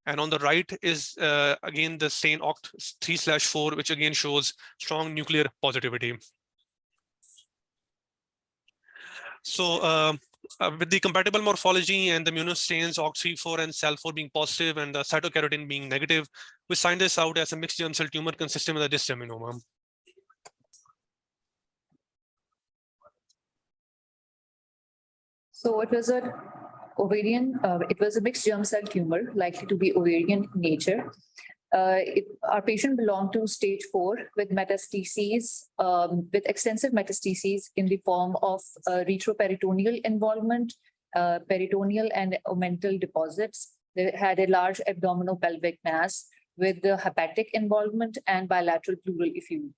And on the right is again the stain OCT3/4, which again shows strong nuclear positivity. So with the compatible morphology and the immunostains OCT3/4 and SAL4 being positive and the cytokeratin being negative, we signed this out as a mixed germ cell tumor consistent with a dysgerminoma. So it was it was a mixed germ cell tumor, likely to be ovarian in nature. Our patient belonged to stage 4 with metastases, with extensive metastases in the form of retroperitoneal involvement, peritoneal and omental deposits. They had a large abdominal pelvic mass with the hepatic involvement and bilateral pleural effusion.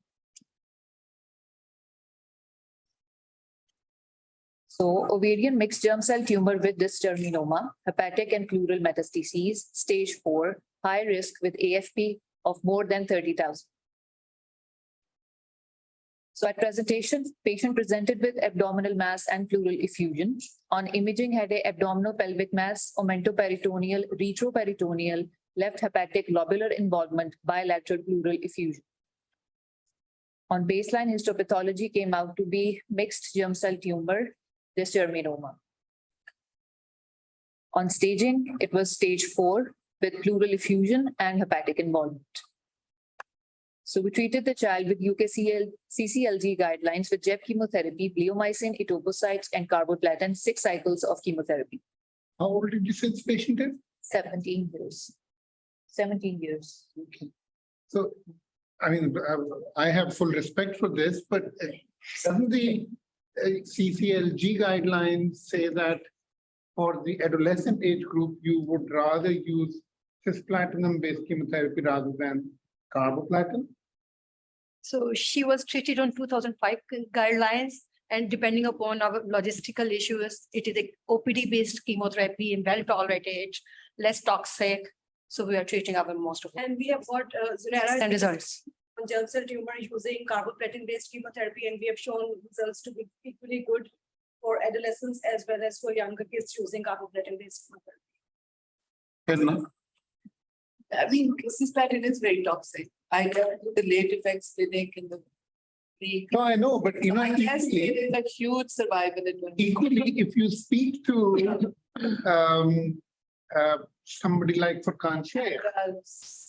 So ovarian mixed germ cell tumor with dysgerminoma, hepatic and pleural metastases, stage 4, high risk with AFP of more than 30,000. So at presentation, patient presented with abdominal mass and pleural effusion. On imaging, had a abdominal pelvic mass, omentoperitoneal, retroperitoneal, left hepatic lobular involvement, bilateral pleural effusion. On baseline, histopathology came out to be mixed germ cell tumor, dysgerminoma. On staging, it was stage 4 with pleural effusion and hepatic involvement. So we treated the child with UKCCLG guidelines with JEP chemotherapy, bleomycin, etoposide, and carboplatin, 6 cycles of chemotherapy. How old did you say this patient is? 17 years. 17 years. Okay. So, I mean, I have full respect for this, but doesn't the CCLG guidelines say that for the adolescent age group, you would rather use cisplatinum-based chemotherapy rather than carboplatin? So she was treated on 2005 guidelines, and depending upon our logistical issues, it is a OPD-based chemotherapy and well tolerated, less toxic. So we are treating our most of it. And we have got And results. on germ cell tumor using carboplatin-based chemotherapy, and we have shown results to be equally good for adolescents as well as for younger kids choosing carboplatin-based Kirna? I mean, cisplatin is very toxic. I know the late effects clinic in the. No, I know, but you know, I guess equally, there is a huge survival advantage. equally, if you speak to somebody like Furkan Sheikh,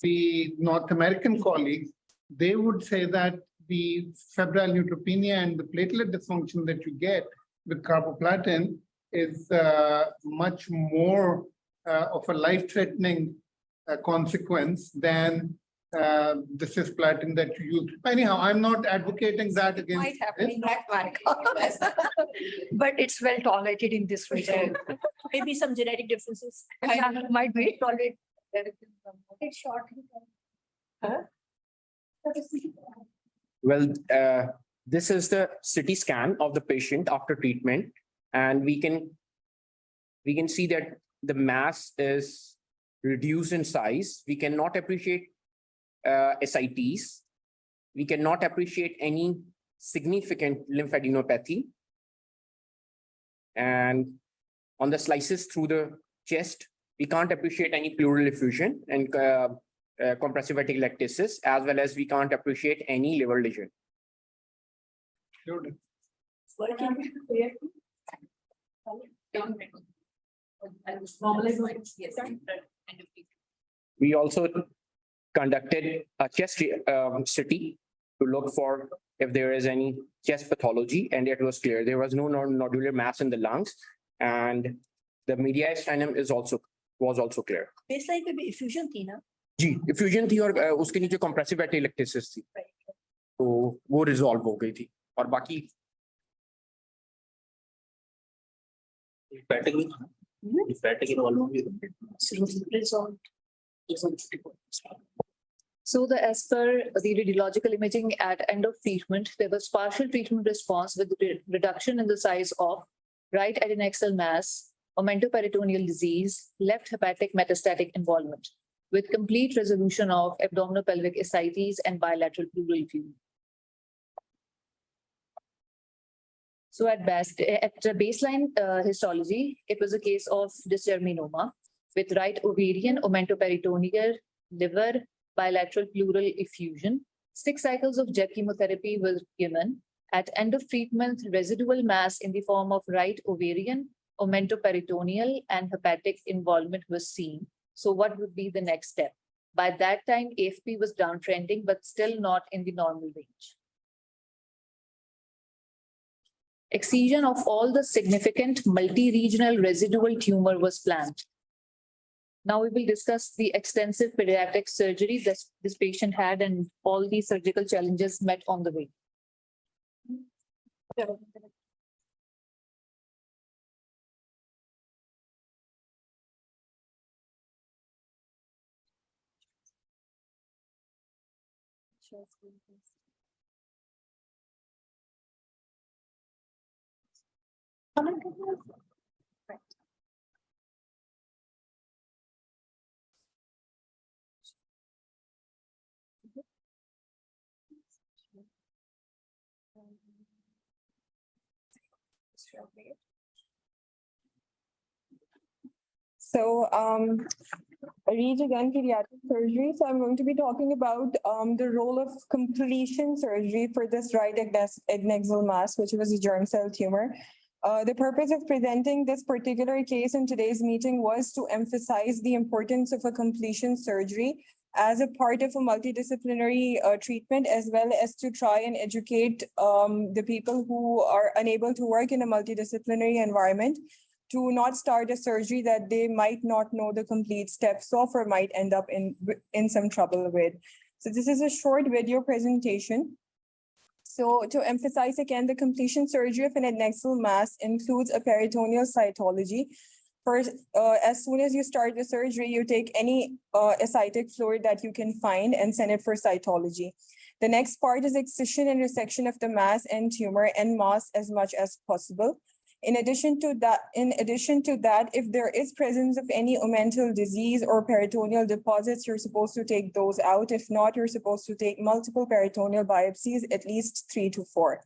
the North American colleagues, they would say that the febrile neutropenia and the platelet dysfunction that you get with carboplatin is much more of a life-threatening consequence than the cisplatin that you use. Anyhow, I'm not advocating that against Might happen this. in that one. But it's well tolerated in this region. Maybe some genetic differences. Might be tolerated. It's short. Well, this is the CT scan of the patient after treatment, and we can see that the mass is reduced in size. We cannot appreciate ascites. We cannot appreciate any significant lymphadenopathy. And on the slices through the chest, we can't appreciate any pleural effusion and compressive atelectasis, as well as we can't appreciate any liver lesion. We also conducted a chest CT to look for if there is any chest pathology, and it was clear there was no nodular mass in the lungs, and the mediastinum was also clear. Baseline पे भी effusion थी ना? जी, effusion थी और उसके नीचे compressive atelectasis थी, तो वो resolve हो गई थी, और बाकी So as per the radiological imaging at end of treatment, there was partial treatment response with reduction in the size of right adnexal mass, omentoperitoneal disease, left hepatic metastatic involvement, with complete resolution of abdominopelvic ascites and bilateral pleural effusion. So at the baseline histology, it was a case of dysgerminoma with right ovarian, omentoperitoneal, liver, bilateral pleural effusion. 6 cycles of JAK chemotherapy was given. At end of treatment, residual mass in the form of right ovarian, omentoperitoneal, and hepatic involvement was seen. So what would be the next step? By that time, AFP was downtrending, but still not in the normal range. Excision of all the significant multi-regional residual tumor was planned. Now we will discuss the extensive pediatric surgery that this patient had and all the surgical challenges met on the way. So I read again pediatric surgery. So I'm going to be talking about the role of completion surgery for this right adnexal mass, which was a germ cell tumor. The purpose of presenting this particular case in today's meeting was to emphasize the importance of a completion surgery as a part of a multidisciplinary treatment, as well as to try and educate the people who are unable to work in a multidisciplinary environment to not start a surgery that they might not know the complete steps of or might end up in some trouble with. So this is a short video presentation. So to emphasize again, the completion surgery of an adnexal mass includes a peritoneal cytology. First, as soon as you start the surgery, you take any ascitic fluid that you can find and send it for cytology. The next part is excision and resection of the mass and tumor en masse as much as possible. In addition to that, if there is presence of any omental disease or peritoneal deposits, you're supposed to take those out. If not, you're supposed to take multiple peritoneal biopsies, at least 3 to 4.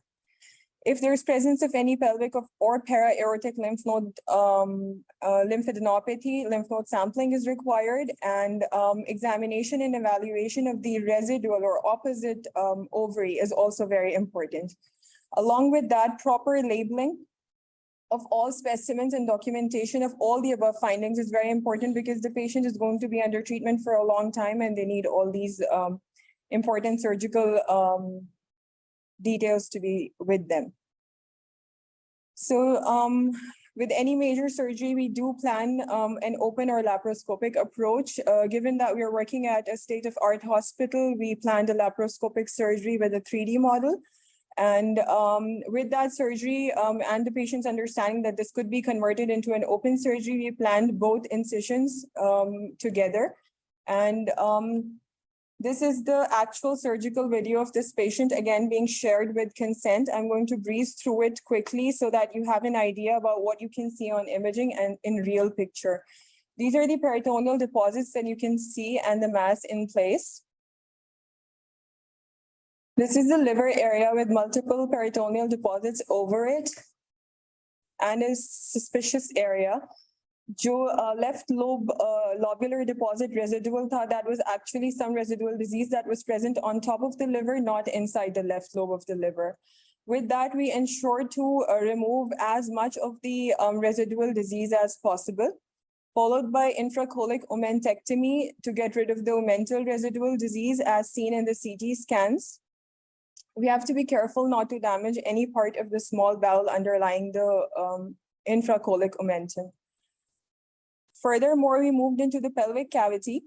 If there's presence of any pelvic or para-aortic lymph node lymphadenopathy, lymph node sampling is required, and examination and evaluation of the residual or opposite ovary is also very important. Along with that, proper labeling of all specimens and documentation of all the above findings is very important, because the patient is going to be under treatment for a long time and they need all these important surgical details to be with them. So with any major surgery, we do plan an open or laparoscopic approach. Given that we are working at a state-of-art hospital, we planned a laparoscopic surgery with a 3D model. And with that surgery and the patient's understanding that this could be converted into an open surgery, we planned both incisions together. And this is the actual surgical video of this patient, again being shared with consent. I'm going to breeze through it quickly so that you have an idea about what you can see on imaging and in real picture. These are the peritoneal deposits that you can see and the mass in place. This is the liver area with multiple peritoneal deposits over it and a suspicious area. Left lobe lobular deposit residual, that was actually some residual disease that was present on top of the liver, not inside the left lobe of the liver. With that, we ensured to remove as much of the residual disease as possible, followed by infracolic omentectomy to get rid of the omental residual disease as seen in the CT scans. We have to be careful not to damage any part of the small bowel underlying the infracolic omentum. Furthermore, we moved into the pelvic cavity,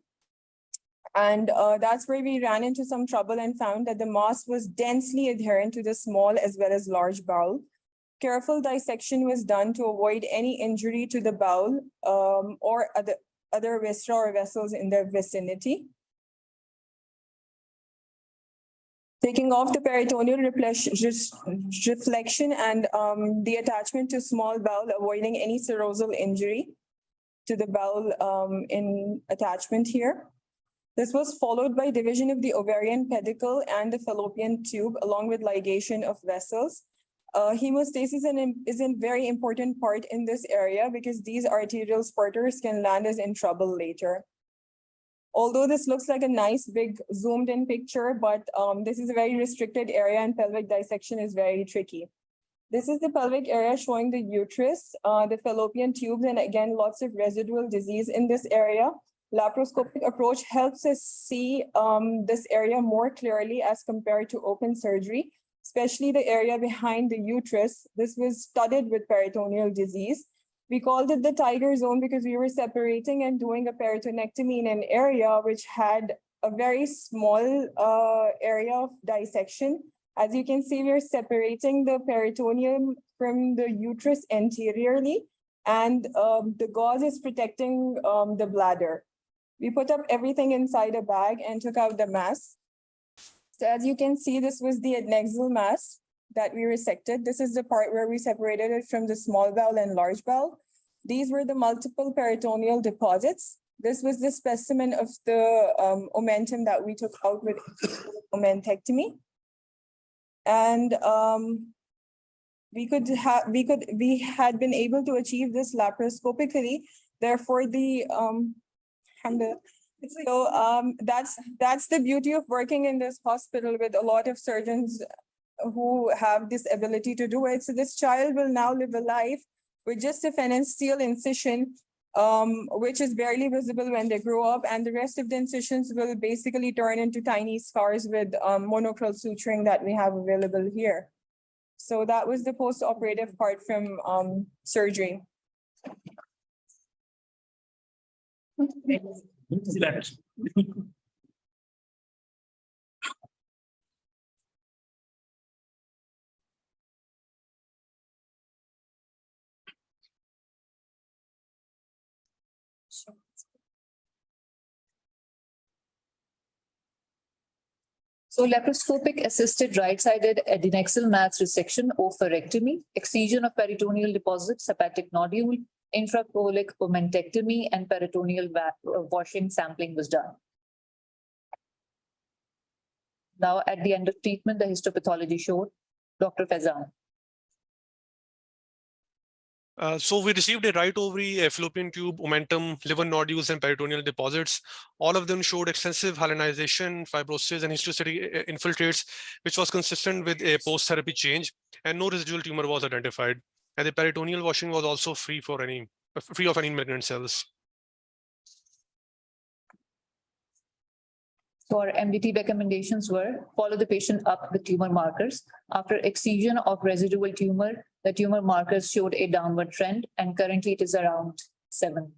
and that's where we ran into some trouble and found that the mass was densely adherent to the small as well as large bowel. Careful dissection was done to avoid any injury to the bowel or other viscera or vessels in their vicinity. Taking off the peritoneal reflection and the attachment to small bowel, avoiding any serosal injury to the bowel in attachment here. This was followed by division of the ovarian pedicle and the fallopian tube, along with ligation of vessels. Hemostasis is a very important part in this area because these arterial spurters can land us in trouble later. Although this looks like a nice big zoomed in picture, but this is a very restricted area and pelvic dissection is very tricky. This is the pelvic area showing the uterus, the fallopian tubes, and again, lots of residual disease in this area. Laparoscopic approach helps us see this area more clearly as compared to open surgery, especially the area behind the uterus. This was studded with peritoneal disease. We called it the tiger zone because we were separating and doing a peritonectomy in an area which had a very small area of dissection. As you can see, we're separating the peritoneum from the uterus anteriorly, and the gauze is protecting the bladder. We put up everything inside a bag and took out the mass. So as you can see, this was the adnexal mass that we resected. This is the part where we separated it from the small bowel and large bowel. These were the multiple peritoneal deposits. This was the specimen of the omentum that we took out with omentectomy. And we had been able to achieve this laparoscopically. Therefore, that's the beauty of working in this hospital with a lot of surgeons who have this ability to do it. So this child will now live a life with just a phalansteal incision, which is barely visible when they grow up, and the rest of the incisions will basically turn into tiny scars with monocrystal suturing that we have available here. So that was the post-operative part from surgery. So laparoscopic assisted right-sided adnexal mass resection, oophorectomy, excision of peritoneal deposits, hepatic nodule, infracolic omentectomy, and peritoneal washing sampling was done. Now, at the end of treatment, the histopathology showed Dr. Faizan. So we received a right ovary, a fallopian tube, omentum, liver nodules, and peritoneal deposits. All of them showed extensive hyalinization, fibrosis, and histiocytic infiltrates, which was consistent with a post-therapy change, and no residual tumor was identified. And the peritoneal washing was also free of any malignant cells. So our MDT recommendations were follow the patient up with tumor markers. After excision of residual tumor, the tumor markers showed a downward trend, and currently it is around 7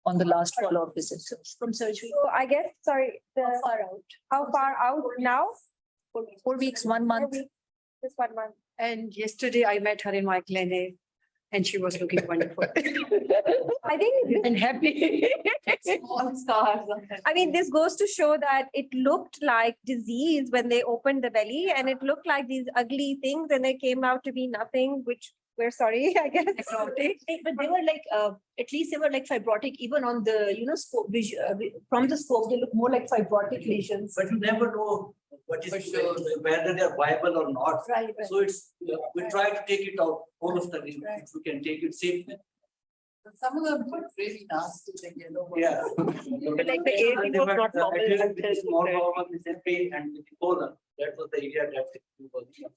on the last follow-up visit. From surgery. So I guess, sorry, how far out now? 4 weeks, 1 month. 4 weeks, just 1 month. And yesterday I met her in my clinic and she was looking wonderful. I think, And happy. All scars. I mean, this goes to show that it looked like disease when they opened the belly, and it looked like these ugly things, and they came out to be nothing, which we're sorry, I guess. But they were like, at least they were like fibrotic, even on the, scope, from the scope, they look more like fibrotic lesions. But you never know what is, whether they are viable or not. Right. So it's, we try to take it out, all of them, if we can take it safely. Some of them look really nasty, like yellow. Yeah. Like the area was not normal. The small problem is the pain and the colon. That was the area that it was. You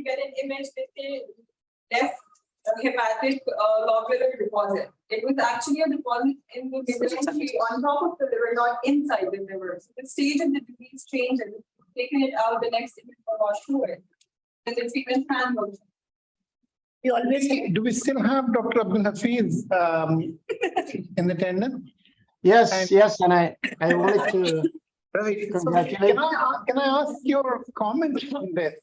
get an image with a left hepatic lobular deposit. It was actually a deposit in the liver on top of the liver, not inside the liver. So the stage of the disease changed and taking it out, the next image was washed through it. And the treatment plan was. We always Do we still have Dr. Abdul Hafiz in attendance? Yes, And- yes, and I wanted to Right. So congratulate. can I ask your comment on this?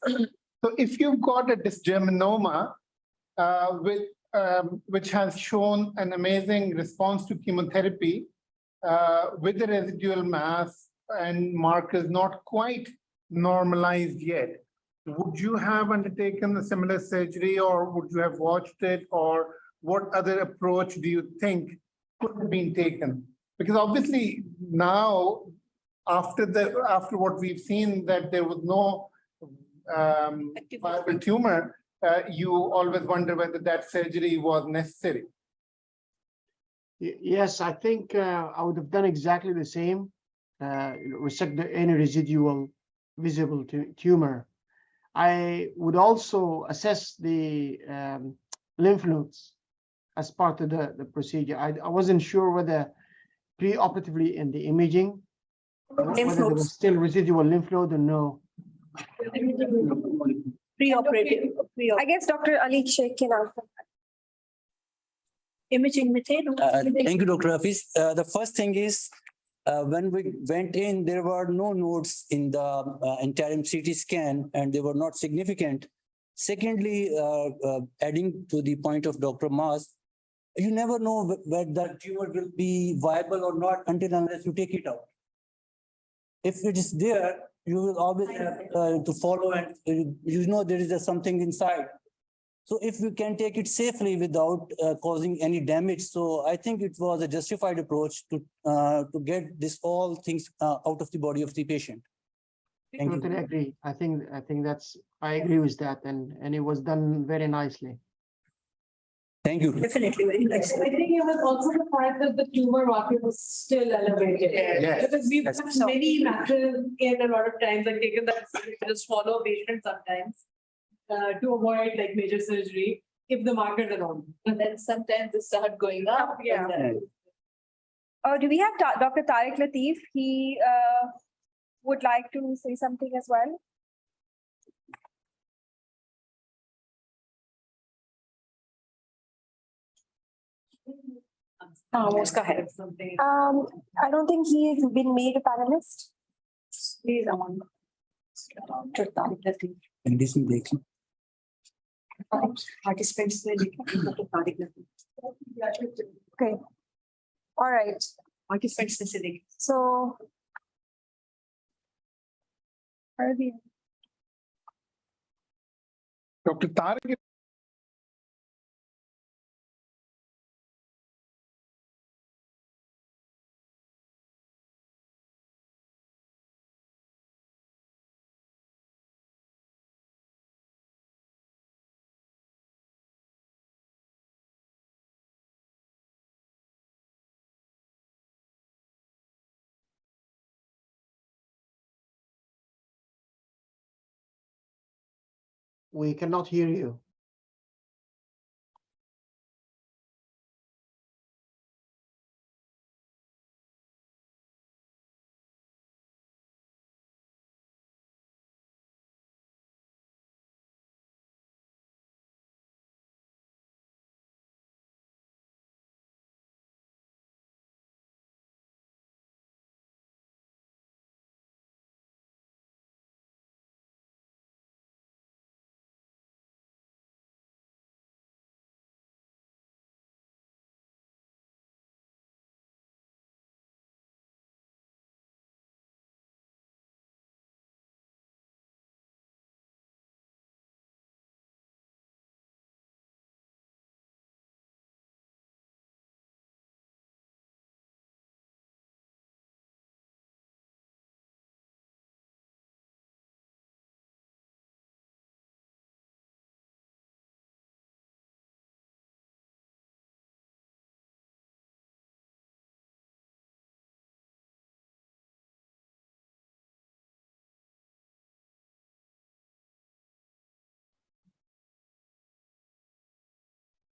So if you've got a dysgerminoma which has shown an amazing response to chemotherapy with the residual mass and markers not quite normalized yet, would you have undertaken a similar surgery, or would you have watched it, or what other approach do you think could have been taken? Because obviously now, after what we've seen, that there was no viable tumor, you always wonder whether that surgery was necessary. Yes, I think I would have done exactly the same, resect any residual visible tumor. I would also assess the lymph nodes as part of the procedure. I wasn't sure whether pre-operatively in the imaging, whether there was still residual lymph node or no. Pre-operative. I guess Dr. Ali Sheikh can answer. Imaging method. Thank you, Dr. Hafiz. The first thing is, when we went in, there were no nodes in the interim CT scan, and they were not significant. Secondly, adding to the point of Dr. Mas, you never know whether the tumor will be viable or not until unless you take it out. If it is there, you will always have to follow, and there is something inside. So if we can take it safely without causing any damage, so I think it was a justified approach to get all things out of the body of the patient. Thank you. Totally agree. I think I agree with that, and it was done very nicely. Thank you. Definitely very nice. I think it was also the fact that the tumor marker was still elevated. Yes. Because we've done many massive and a lot of times I've taken that to just follow patients sometimes to avoid like major surgery if the markers are on. And then sometimes they start going up. Yeah. and then- Do we have Dr. Tariq Latif? He would like to say something as well. Go ahead. Something. I don't think he's been made a panelist. Please, on. Dr. Tariq Latif. And this will take Participants will Dr. Tariq Latif. Okay. All right. Participants will say. So. Are we? Dr. Tariq We cannot hear you.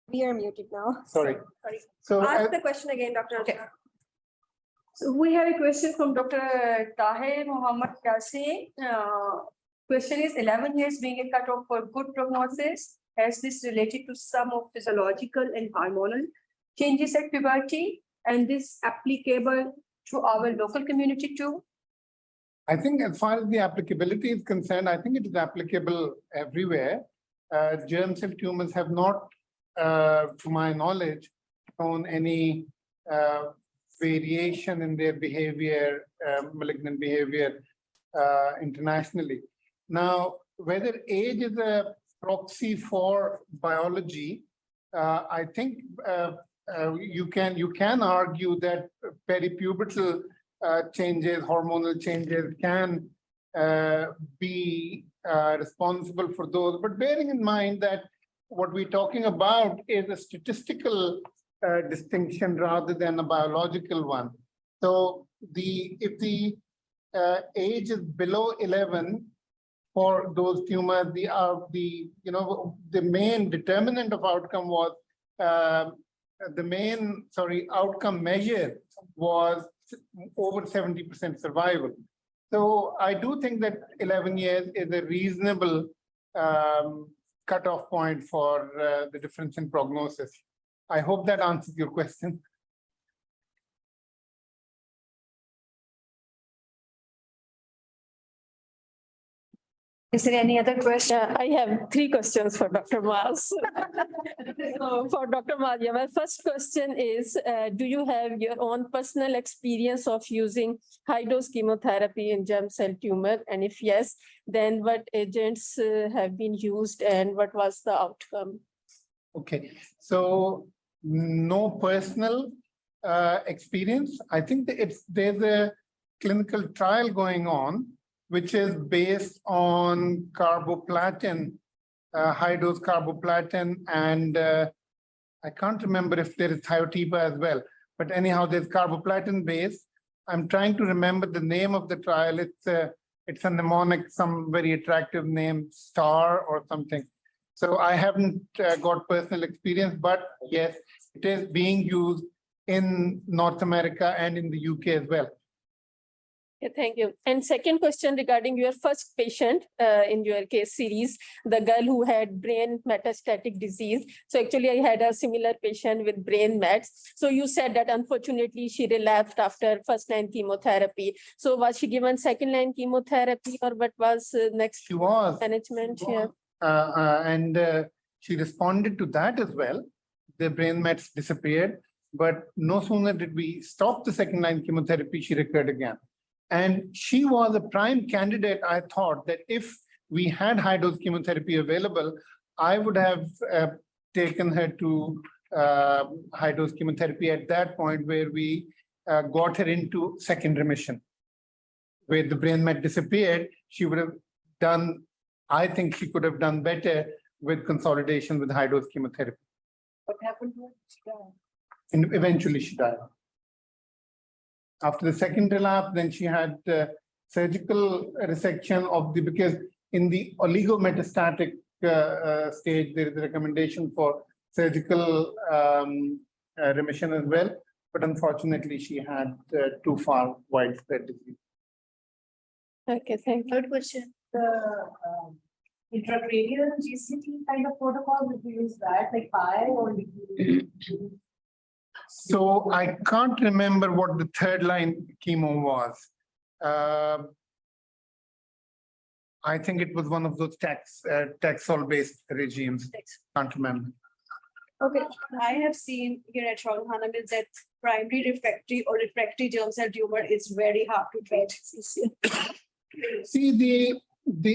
We are muted now. Sorry. Sorry. So Ask the question again, Dr. Okay. So we have a question from Dr. Tahir Muhammad Yassin. Question is 11 years being a cutoff for good prognosis. Has this related to some of physiological and hormonal changes at puberty? And this applicable to our local community too? I think as far as the applicability is concerned, I think it is applicable everywhere. Germ cell tumors have not, to my knowledge, shown any variation in their behavior, malignant behavior internationally. Now, whether age is a proxy for biology, I think you can argue that peripubertal changes, hormonal changes can be responsible for those. But bearing in mind that what we're talking about is a statistical distinction rather than a biological one. So if the age is below 11 for those tumors, the main determinant of outcome was outcome measure was over 70% survival. So I do think that 11 years is a reasonable cutoff point for the difference in prognosis. I hope that answers your question. Is there any other question? I have 3 questions for Dr. Mars. So for Dr. Maria, my first question is, do you have your own personal experience of using high-dose chemotherapy in germ cell tumor? And if yes, then what agents have been used and what was the outcome? Okay, so no personal experience. I think that there's a clinical trial going on, which is based on carboplatin, high-dose carboplatin, and I can't remember if there is thiotepa as well. But anyhow, there's carboplatin base. I'm trying to remember the name of the trial. It's a mnemonic, some very attractive name, STAR or something. So I haven't got personal experience, but yes, it is being used in North America and in the UK as well. Okay, thank you. And second question regarding your first patient in your case series, the girl who had brain metastatic disease. So actually I had a similar patient with brain mets. So you said that unfortunately she relapsed after first-line chemotherapy. So was she given second-line chemotherapy or what was next She was. management here? And she responded to that as well. The brain mets disappeared, but no sooner did we stop the second-line chemotherapy, she recurred again. And she was a prime candidate. I thought that if we had high-dose chemotherapy available, I would have taken her to high-dose chemotherapy at that point where we got her into second remission. Where the brain met disappeared, she would have done, I think she could have done better with consolidation with high-dose chemotherapy. What happened to her? She died. And eventually she died. After the second relapse, then she had surgical resection of because in the oligometastatic stage, there is a recommendation for surgical remission as well. But unfortunately, she had too far widespread disease. Okay, thank you. Third question. The intracranial GCT kind of protocol, did you use that like PI or did you? So I can't remember what the third line chemo was. I think it was one of those Taxol-based regimes. Can't remember. Okay, I have seen here at Khanum is that primary refractory or refractory germ cell tumor is very hard to treat. See,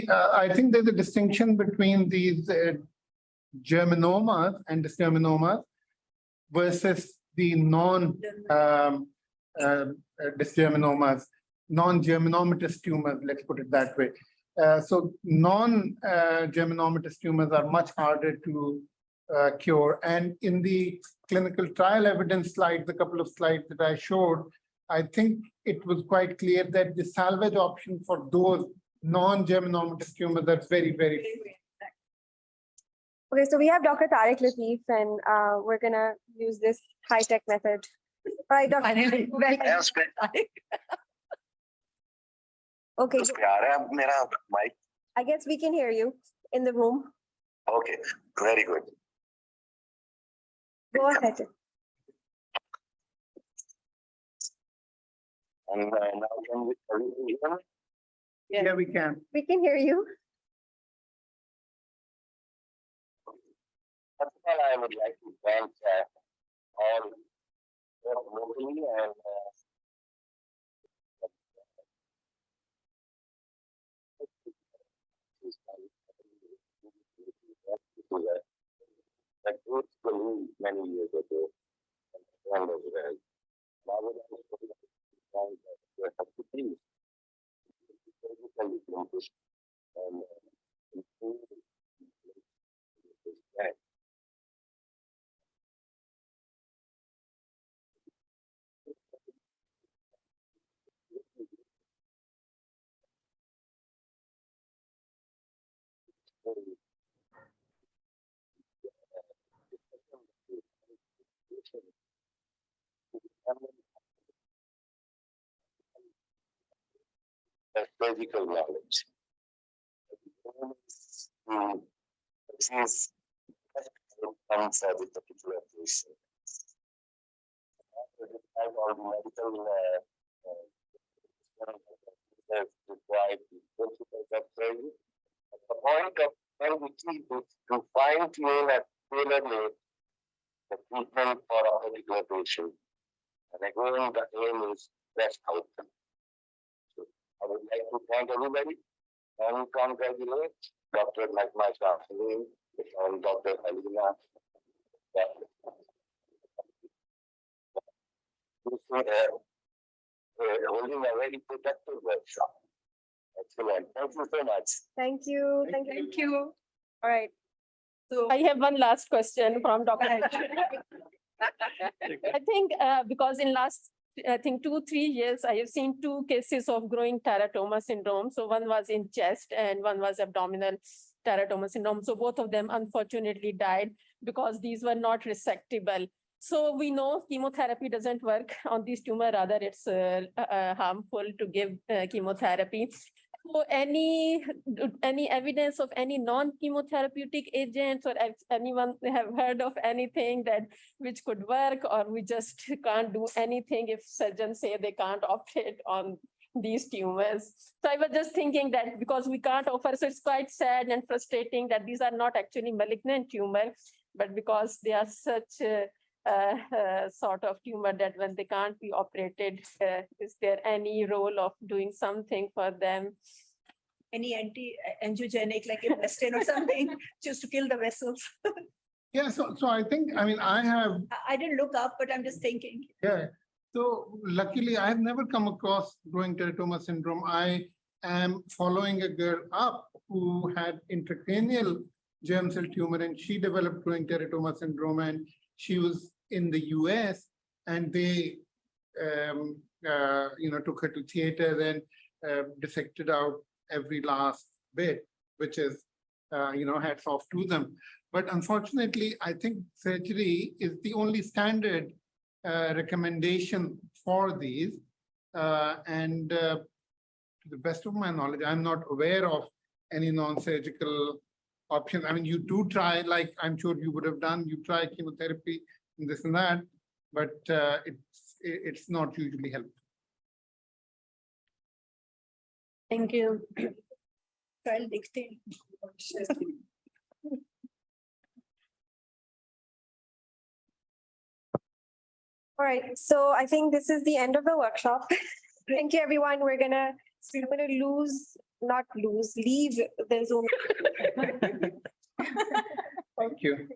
I think there's a distinction between these germinomas and dysgerminomas versus the non-dysgerminomas, non-germinomatous tumors, let's put it that way. So non-germinomatous tumors are much harder to cure. And in the clinical trial evidence slides, a couple of slides that I showed, I think it was quite clear that the salvage option for those non-germinomatous tumors are very, very few. Okay, so we have Dr. Tariq Latif, and we're gonna use this high-tech method. All right, Dr. Okay, I guess we can hear you in the room. Okay, very good. Go ahead. And now can we hear me? Yeah, we can. We can hear you. First of all, I would like to thank all locally and that group for me many years ago. And as well. I would like to thank the team. And improve surgical knowledge. This is comes for the particular patient. All medical required surgical surgery. The point of surgery is to fine-tune and tailor-made the treatment for a particular patient. And again, the aim is best outcome. So I would like to thank everybody and congratulate Dr. Nakma Shafin and Dr. Halina. Holding a very productive workshop. Excellent. Thank you so much. Thank you. Thank you. Thank you. All right. So I have one last question from Dr. I think because in last, I think 2-3 years, I have seen 2 cases of growing teratoma syndrome. So one was in chest and one was abdominal teratoma syndrome. So both of them unfortunately died because these were not resectable. So we know chemotherapy doesn't work on these tumor, rather it's harmful to give chemotherapy. So any evidence of any non-chemotherapeutic agents, or anyone have heard of anything that which could work, or we just can't do anything if surgeons say they can't operate on these tumors? So I was just thinking that because we can't offer, so it's quite sad and frustrating that these are not actually malignant tumor, but because they are such sort of tumor that when they can't be operated, is there any role of doing something for them? Any anti-angiogenic like intestine or something, just to kill the vessels? Yeah, so I think, I mean, I didn't look up, but I'm just thinking. Yeah, so luckily I have never come across growing teratoma syndrome. I am following a girl up who had intracranial germ cell tumor, and she developed growing teratoma syndrome, and she was in the US, and they took her to theater and dissected out every last bit, which is hats off to them. But unfortunately, I think surgery is the only standard recommendation for these. To the best of my knowledge, I'm not aware of any non-surgical options. I mean, you do try, like I'm sure you would have done, you try chemotherapy and this and that, but it's not usually helpful. Thank you. Trial dictate. All right, so I think this is the end of the workshop. Thank you, everyone. We're gonna leave the Zoom. Thank you.